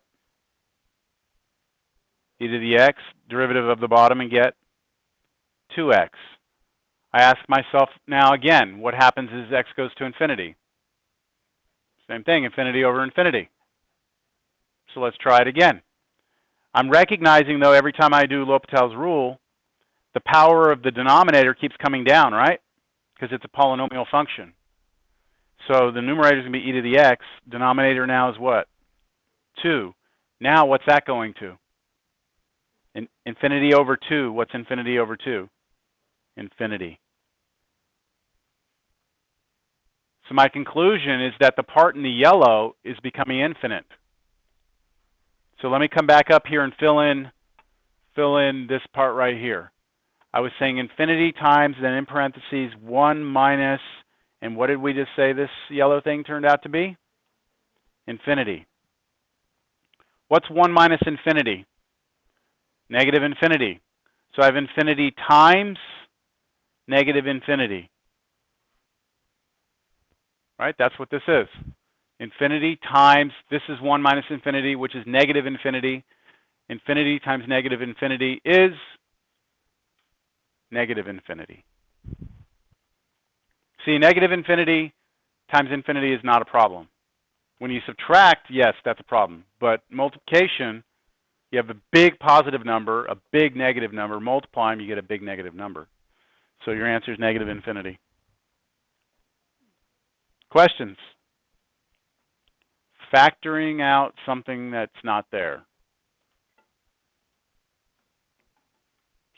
E to the x, derivative of the bottom and get 2x. I ask myself now again, what happens as x goes to infinity? Same thing, infinity over infinity. So let's try it again. I'm recognizing, though, every time I do L'Hopital's rule, the power of the denominator keeps coming down, right? Because it's a polynomial function. So the numerator is going to be e to the x. Denominator now is what? 2. Now what's that going to? Infinity over 2. What's infinity over 2? Infinity. So my conclusion is that the part in the yellow is becoming infinite. So let me come back up here and fill in this part right here. I was saying infinity times, then in parentheses, 1 minus, and what did we just say this yellow thing turned out to be? Infinity. What's 1 minus infinity? Negative infinity. So I have infinity times negative infinity. Right? That's what this is. Infinity times, this is 1 minus infinity, which is negative infinity. Infinity times negative infinity is negative infinity. See, negative infinity times infinity is not a problem. When you subtract, yes, that's a problem. But multiplication, you have a big positive number, a big negative number. Multiply them, you get a big negative number. So your answer is negative infinity. Questions? Factoring out something that's not there.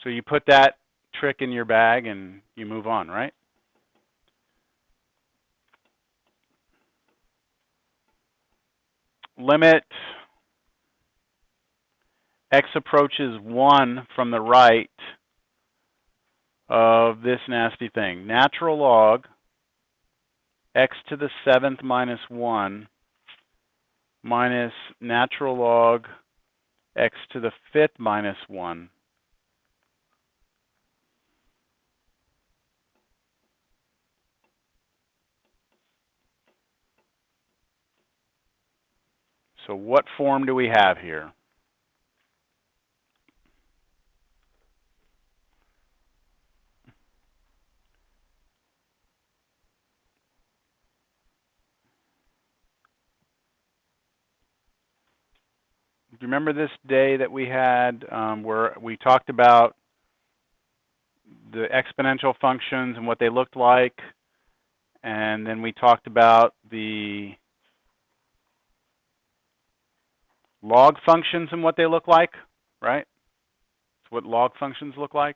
So you put that trick in your bag and you move on, right? Limit x approaches 1 from the right of this nasty thing. Natural log x to the 7th minus 1 minus natural log x to the 5th minus 1. So what form do we have here? Do you remember this day that we had where we talked about the exponential functions and what they looked like, and then we talked about the log functions and what they look like, right? It's what log functions look like.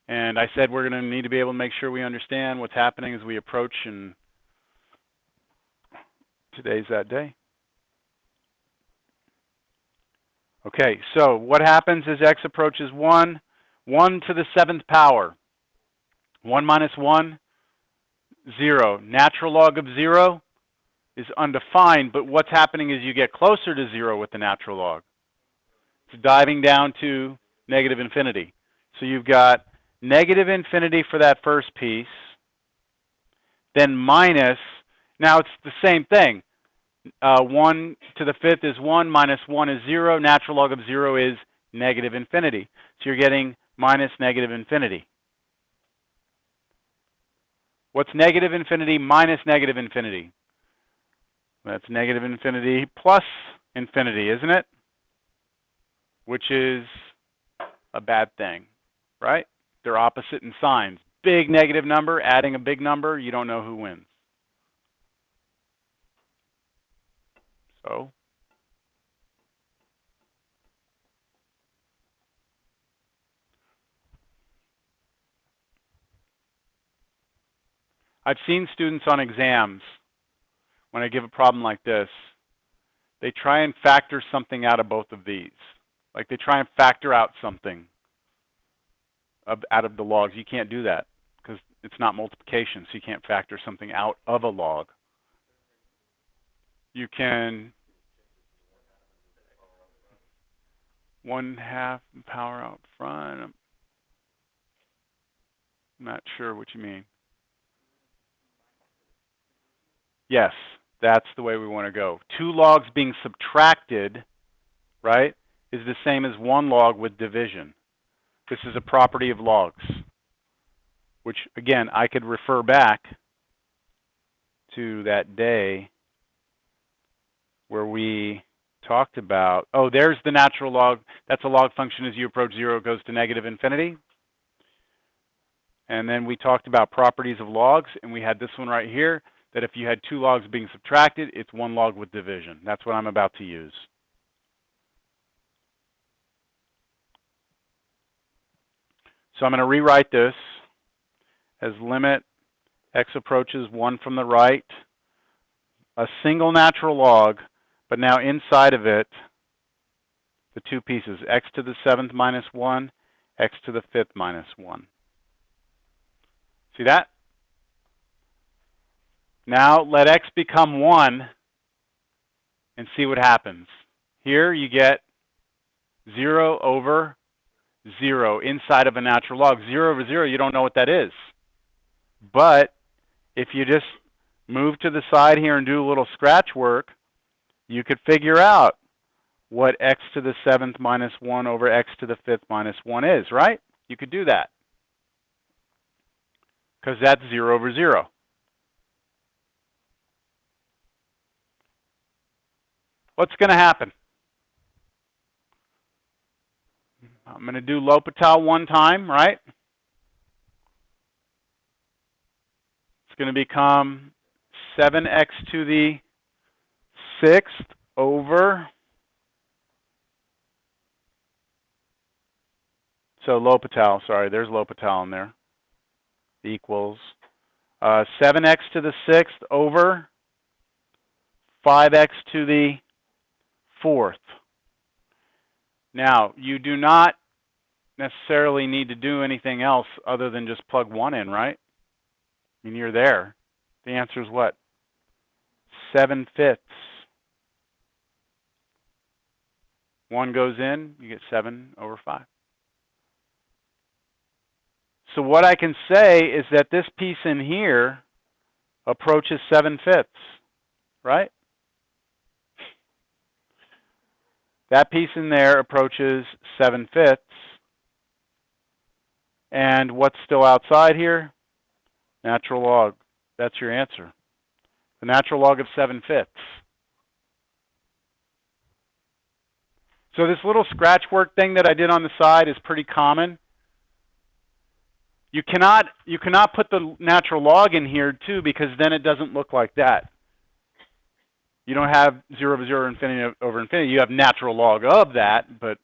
And I said we're going to need to be able to make sure we understand what's happening as we approach and Today's that day. Okay, so what happens as x approaches 1? 1 to the 7th power. 1 minus 1, 0. Natural log of 0 is undefined, but what's happening is you get closer to 0 with the natural log. It's diving down to negative infinity. So you've got negative infinity for that first piece, then minus, now it's the same thing. 1 to the 5th is 1, minus 1 is 0. Natural log of 0 is negative infinity. So you're getting minus negative infinity. What's negative infinity minus negative infinity? That's negative infinity plus infinity, isn't it? Which is a bad thing, right? They're opposite in signs. Big negative number, adding a big number, you don't know who wins. So I've seen students on exams, when I give a problem like this, they try and factor something out of both of these. Like they try and factor out something out of the logs. You can't do that because it's not multiplication, so you can't factor something out of a log. You can 1/2 power out front. I'm not sure what you mean. Yes, that's the way we want to go. 2 logs being subtracted, right, is the same as 1 log with division. This is a property of logs, which, again, I could refer back to that day where we talked about, oh, there's the natural log. That's a log function as you approach 0, it goes to negative infinity. And then we talked about properties of logs, and we had this one right here, that if you had 2 logs being subtracted, it's 1 log with division. That's what I'm about to use. So I'm going to rewrite this as limit x approaches 1 from the right, a single natural log, but now inside of it, the 2 pieces, x to the 7th minus 1, x to the 5th minus 1. See that? Now let x become 1 and see what happens. Here you get 0 over 0 inside of a natural log. 0 over 0, you don't know what that is. But if you just move to the side here and do a little scratch work, you could figure out what x to the 7th minus 1 over x to the 5th minus 1 is, right? You could do that. Because that's 0 over 0. What's going to happen? I'm going to do L'Hopital one time, right? It's going to become 7x to the 6th over, so L'Hopital, sorry, there's L'Hopital in there, equals 7x to the 6th over 5x to the 4th. Now, you do not necessarily need to do anything else other than just plug 1 in, right? I mean, you're there. The answer is what? 7/5. 1 goes in, you get 7 over 5. So what I can say is that this piece in here approaches 7/5, right? That piece in there approaches 7/5. And what's still outside here? Natural log. That's your answer. The natural log of 7/5. So this little scratch work thing that I did on the side is pretty common. You cannot put the natural log in here too, because then it doesn't look like that. You don't have 0 over 0 infinity over infinity. You have natural log of that, but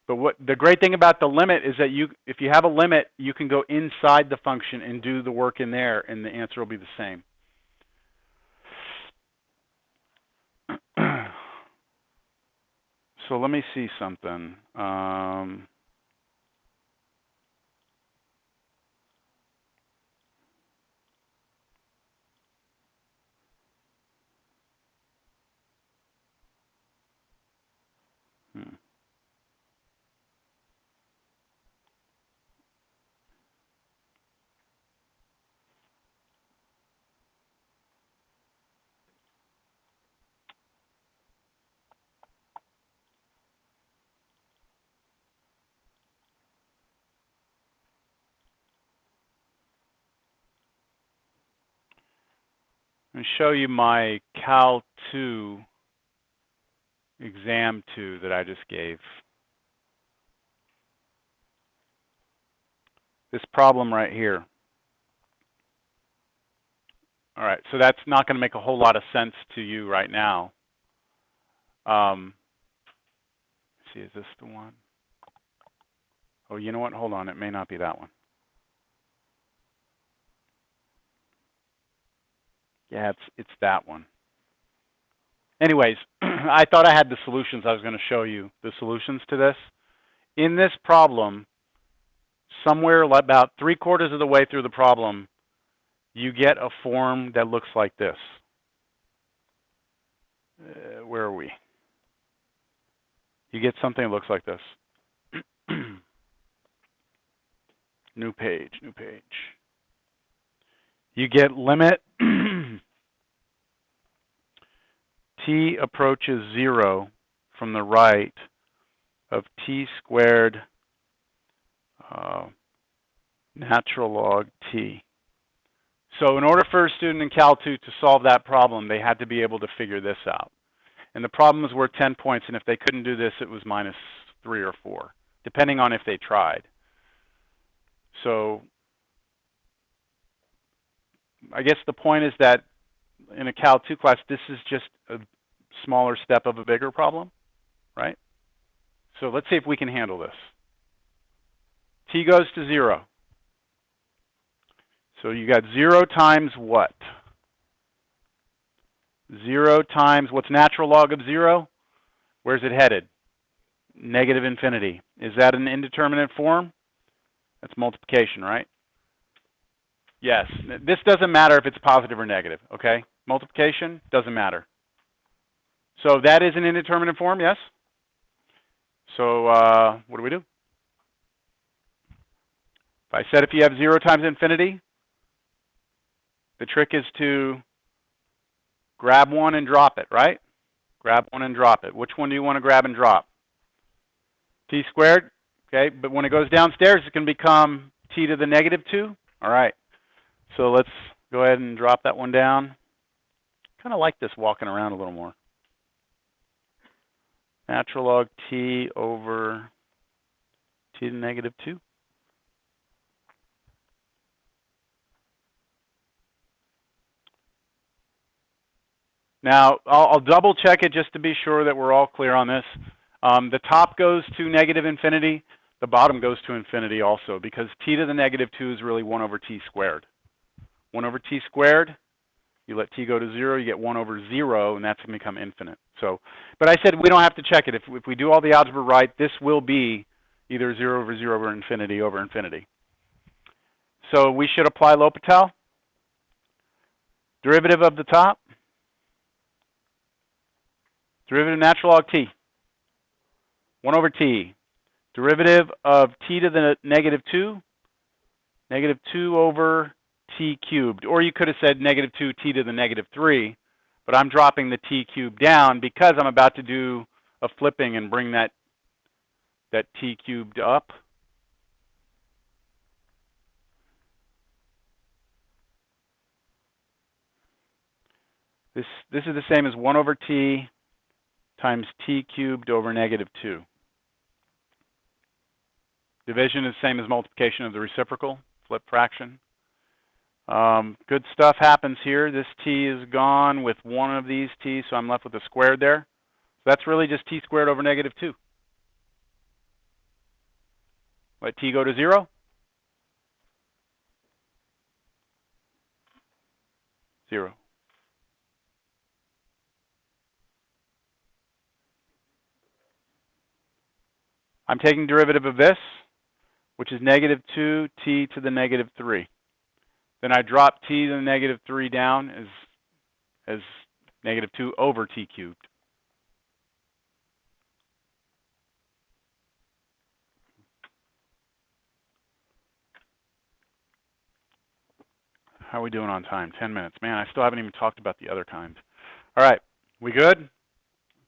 what the great thing about the limit is that if you have a limit, you can go inside the function and do the work in there, and the answer will be the same. So let me see something. Hmm. Let me show you my Cal 2 exam 2 that I just gave. This problem right here. All right, so that's not going to make a whole lot of sense to you right now. Let's see, is this the one? Oh, you know what? Hold on, it may not be that one. Yeah, it's that one. Anyways, I thought I had the solutions. I was going to show you the solutions to this. In this problem, somewhere about 3/4 of the way through the problem, you get a form that looks like this. Where are we? You get something that looks like this. New page, new page. You get limit t approaches 0 from the right of t squared natural log t. So in order for a student in Cal 2 to solve that problem, they had to be able to figure this out. And the problems were 10 points, and if they couldn't do this, it was -3 or 4, depending on if they tried. So I guess the point is that in a Cal 2 class, this is just a smaller step of a bigger problem, right? So let's see if we can handle this. T goes to 0. So you got 0 times what? 0 times, what's natural log of 0? Where's it headed? -infinity. Is that an indeterminate form? That's multiplication, right? Yes. This doesn't matter if it's positive or negative, okay? Multiplication doesn't matter. So that is an indeterminate form, yes? So what do we do? If I said if you have 0 times infinity, the trick is to grab one and drop it, right? Grab one and drop it. Which one do you want to grab and drop? T squared, okay? But when it goes downstairs, it can become t to the -2. All right. So let's go ahead and drop that one down. Kind of like this walking around a little more. Natural log t over t to the -2. Now, I'll double check it just to be sure that we're all clear on this. The top goes to -infinity. The bottom goes to infinity also, because t to the -2 is really 1 over t squared. 1 over t squared, you let t go to 0, you get 1 over 0, and that's going to become infinite. So, but I said we don't have to check it. If we do all the algebra right, this will be either 0 over 0 over infinity over infinity. So we should apply L'Hopital. Derivative of the top. Derivative of natural log t. 1 over t. Derivative of t to the -2. -2 over t cubed. Or you could have said -2 t to the -3. But I'm dropping the t cubed down because I'm about to do a flipping and bring that t cubed up. This is the same as 1 over t times t cubed over -2. Division is the same as multiplication of the reciprocal, flip fraction. Good stuff happens here. This t is gone with one of these t, so I'm left with a squared there. So that's really just t squared over -2. Let t go to 0. 0. I'm taking derivative of this, which is negative 2t to the negative 3. Then I drop t to the negative 3 down as negative 2 over t cubed. How are we doing on time? 10 minutes. Man, I still haven't even talked about the other kinds. All right, we good?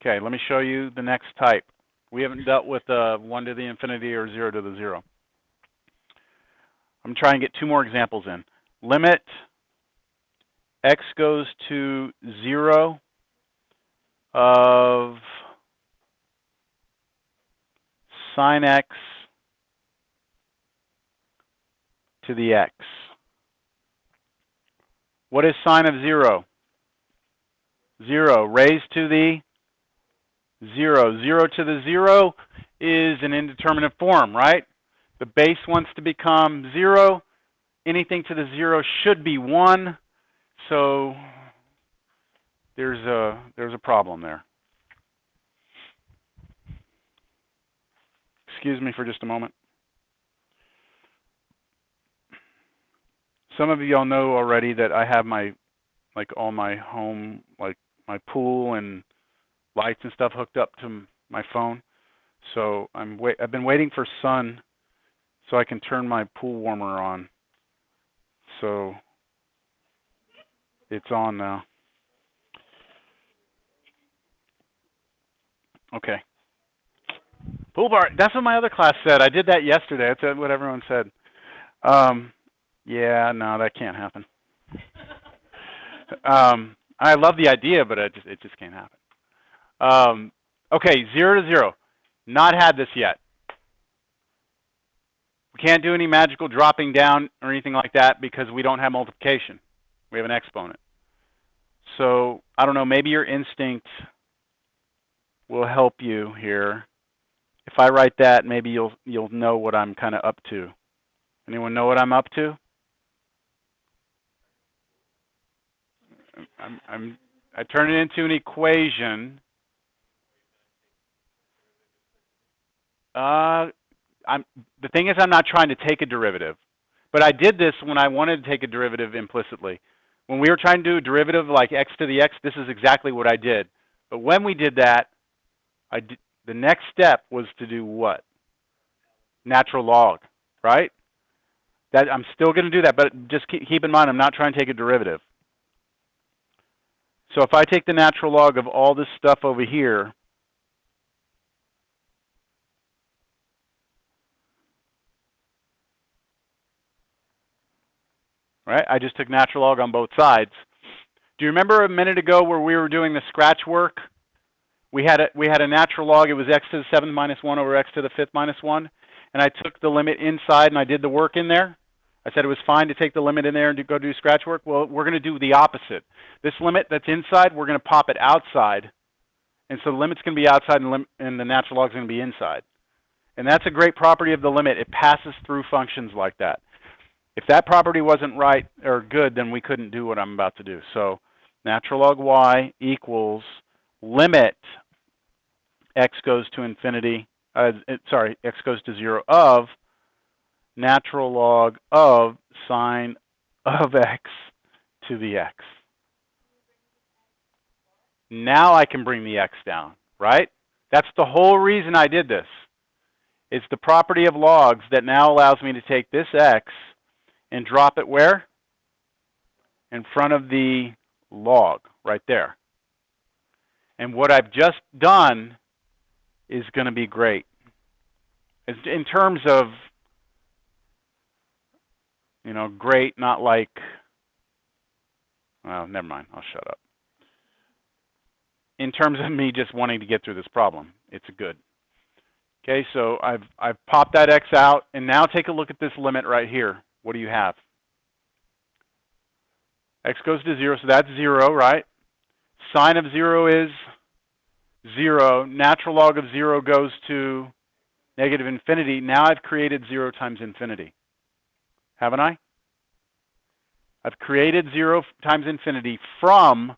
Okay, let me show you the next type. We haven't dealt with 1 to the infinity or 0 to the 0. I'm trying to get 2 more examples in. Limit x goes to 0 of sine x to the x. What is sine of 0? 0 raised to the 0. 0 to the 0 is an indeterminate form, right? The base wants to become 0. Anything to the 0 should be 1. So there's a problem there. Excuse me for just a moment. Some of you all know already that I have all my home, like my pool and lights and stuff hooked up to my phone. So I've been waiting for sun so I can turn my pool warmer on. So it's on now. Okay. Pool bar. That's what my other class said. I did that yesterday. That's what everyone said. Yeah, no, that can't happen. I love the idea, but it just can't happen. Okay, 0 to 0. Not had this yet. We can't do any magical dropping down or anything like that because we don't have multiplication. We have an exponent. So, I don't know, maybe your instinct will help you here. If I write that, maybe you'll know what I'm kind of up to. Anyone know what I'm up to? I turn it into an equation. The thing is, I'm not trying to take a derivative, but I did this when I wanted to take a derivative implicitly. When we were trying to do a derivative like x to the x, this is exactly what I did. But when we did that, the next step was to do what? Natural log, right? That I'm still going to do that, but just keep in mind, I'm not trying to take a derivative. So if I take the natural log of all this stuff over here, right? I just took natural log on both sides. Do you remember a minute ago where we were doing the scratch work? We had a natural log. It was x to the 7th minus 1 over x to the 5th minus 1. And I took the limit inside and I did the work in there. I said it was fine to take the limit in there and go do scratch work. Well, we're going to do the opposite. This limit that's inside, we're going to pop it outside. And so the limit's going to be outside and the natural log is going to be inside. And that's a great property of the limit. It passes through functions like that. If that property wasn't right or good, then we couldn't do what I'm about to do. So natural log y equals limit x goes to infinity, x goes to 0 of natural log of sine of x to the x. Now I can bring the x down, right? That's the whole reason I did this. It's the property of logs that now allows me to take this x and drop it where? In front of the log, right there. And what I've just done is going to be great. In terms of, great, not like, well, never mind, I'll shut up. In terms of me just wanting to get through this problem, it's good. Okay, so I've popped that x out, and now take a look at this limit right here. What do you have? X goes to 0, so that's 0, right? Sine of 0 is 0. Natural log of 0 goes to negative infinity. Now I've created 0 times infinity. Haven't I? I've created 0 times infinity from,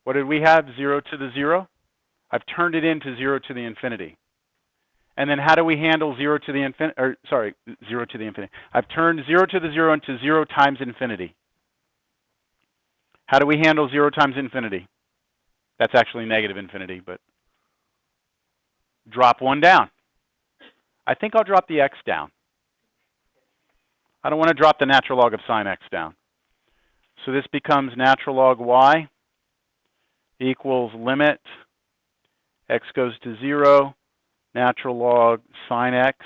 what did we have, 0 to the 0? I've turned it into 0 to the infinity. And then how do we handle 0 to the infinity, or sorry, 0 to the infinity? I've turned 0 to the 0 into 0 times infinity. How do we handle 0 times infinity? That's actually negative infinity, but drop 1 down. I think I'll drop the x down. I don't want to drop the natural log of sine x down. So this becomes natural log y equals limit x goes to 0, natural log sine x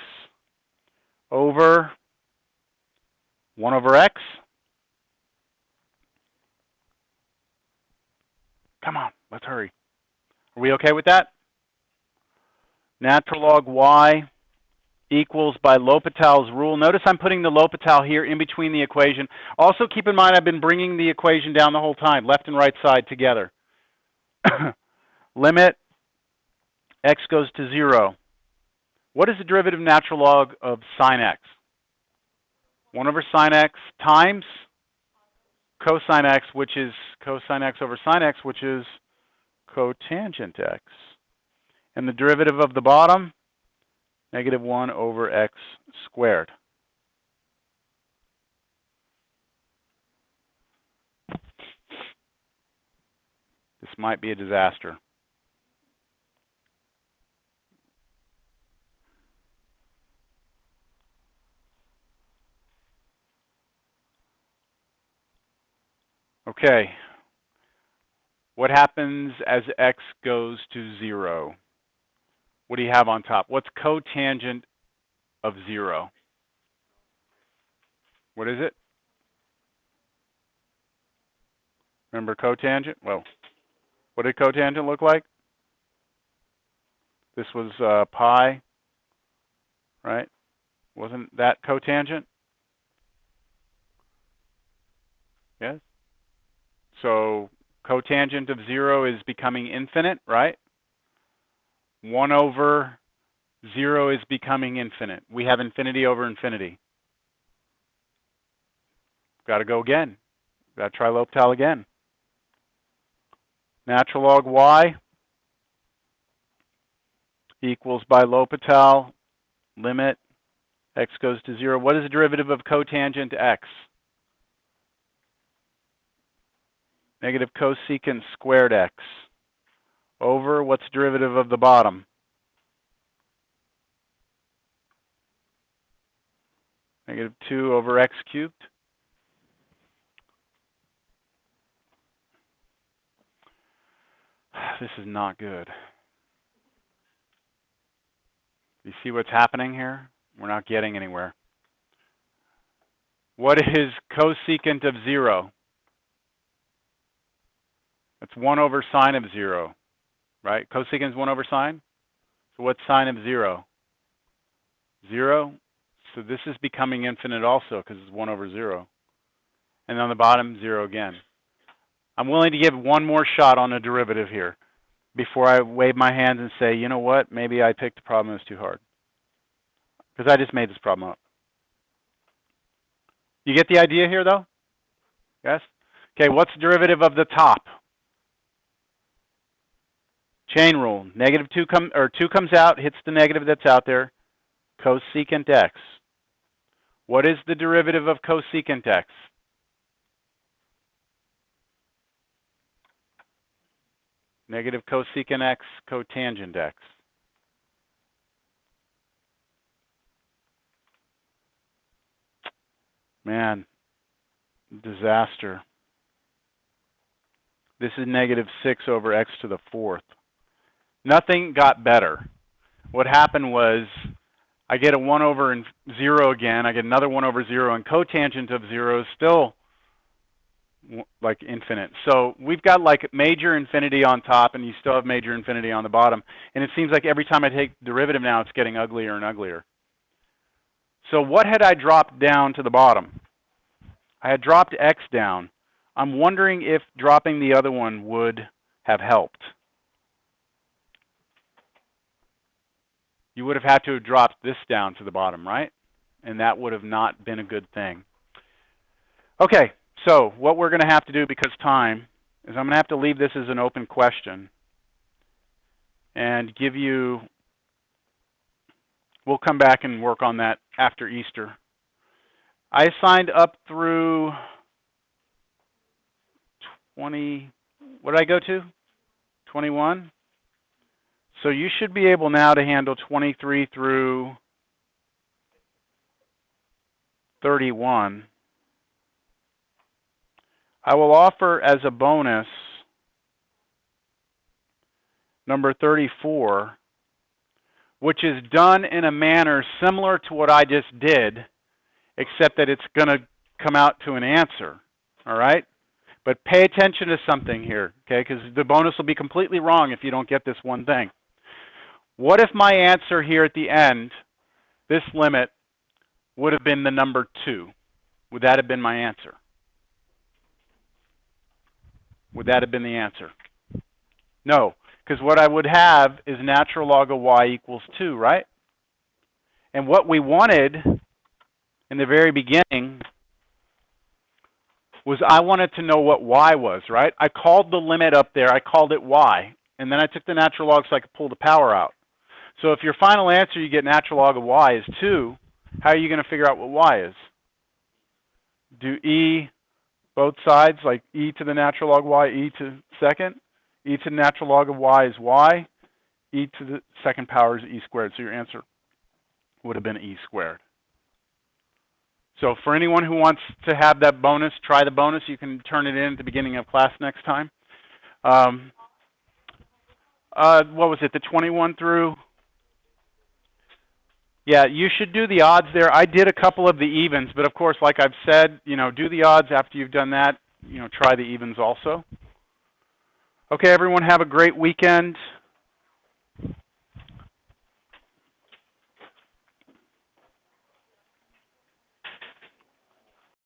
over 1 over x. Come on, let's hurry. Are we okay with that? Natural log y equals by L'Hopital's rule. Notice I'm putting the L'Hopital here in between the equation. Also keep in mind I've been bringing the equation down the whole time, left and right side together. Limit x goes to 0. What is the derivative natural log of sine x? 1 over sine x times cosine x, which is cosine x over sine x, which is cotangent x. And the derivative of the bottom, negative 1 over x squared. This might be a disaster. Okay. What happens as x goes to 0? What do you have on top? What's cotangent of 0? What is it? Remember cotangent? Well, what did cotangent look like? This was pi, right? Wasn't that cotangent? Yes. So cotangent of 0 is becoming infinite, right? 1 over 0 is becoming infinite. We have infinity over infinity. Got to go again. Got to try L'Hopital again. Natural log y equals by L'Hopital limit x goes to 0. What is the derivative of cotangent x? Negative cosecant squared x over what's the derivative of the bottom? Negative 2 over x cubed. This is not good. You see what's happening here? We're not getting anywhere. What is cosecant of 0? That's 1 over sine of 0, right? Cosecant is 1 over sine. So what's sine of 0? 0. So this is becoming infinite also because it's 1 over 0. And on the bottom, 0 again. I'm willing to give one more shot on a derivative here before I wave my hands and say, you know what, maybe I picked the problem that's too hard. Because I just made this problem up. You get the idea here, though? Yes? Okay, what's the derivative of the top? Chain rule. Negative 2 comes out, hits the negative that's out there. Cosecant x. What is the derivative of cosecant x? Negative cosecant x, cotangent x. Man, disaster. This is negative 6 over x to the 4th. Nothing got better. What happened was I get a 1 over 0 again. I get another 1 over 0, and cotangent of 0 is still like infinite. So we've got like major infinity on top, and you still have major infinity on the bottom. And it seems like every time I take derivative now, it's getting uglier and uglier. So what had I dropped down to the bottom? I had dropped x down. I'm wondering if dropping the other one would have helped. You would have had to have dropped this down to the bottom, right? And that would have not been a good thing. Okay, so what we're going to have to do, because time, is I'm going to have to leave this as an open question and give you We'll come back and work on that after Easter. I assigned up through 20, what did I go to? 21? So you should be able now to handle 23 through 31. I will offer as a bonus number 34, which is done in a manner similar to what I just did, except that it's going to come out to an answer, all right? But pay attention to something here, okay? Because the bonus will be completely wrong if you don't get this one thing. What if my answer here at the end, this limit, would have been the number 2? Would that have been my answer? Would that have been the answer? No, because what I would have is natural log of y equals 2, right? And what we wanted in the very beginning was I wanted to know what y was, right? I called the limit up there, I called it y, and then I took the natural log so I could pull the power out. So if your final answer you get natural log of y is 2, how are you going to figure out what y is? Do e both sides, like e to the natural log of y, e to second? E to the natural log of y is y, e to the second power is e squared, so your answer would have been e squared. So for anyone who wants to have that bonus, try the bonus. You can turn it in at the beginning of class next time. What was it, the 21 through? Yeah, you should do the odds there. I did a couple of the evens, but of course, like I've said, do the odds after you've done that. Try the evens also. Okay, everyone, have a great weekend.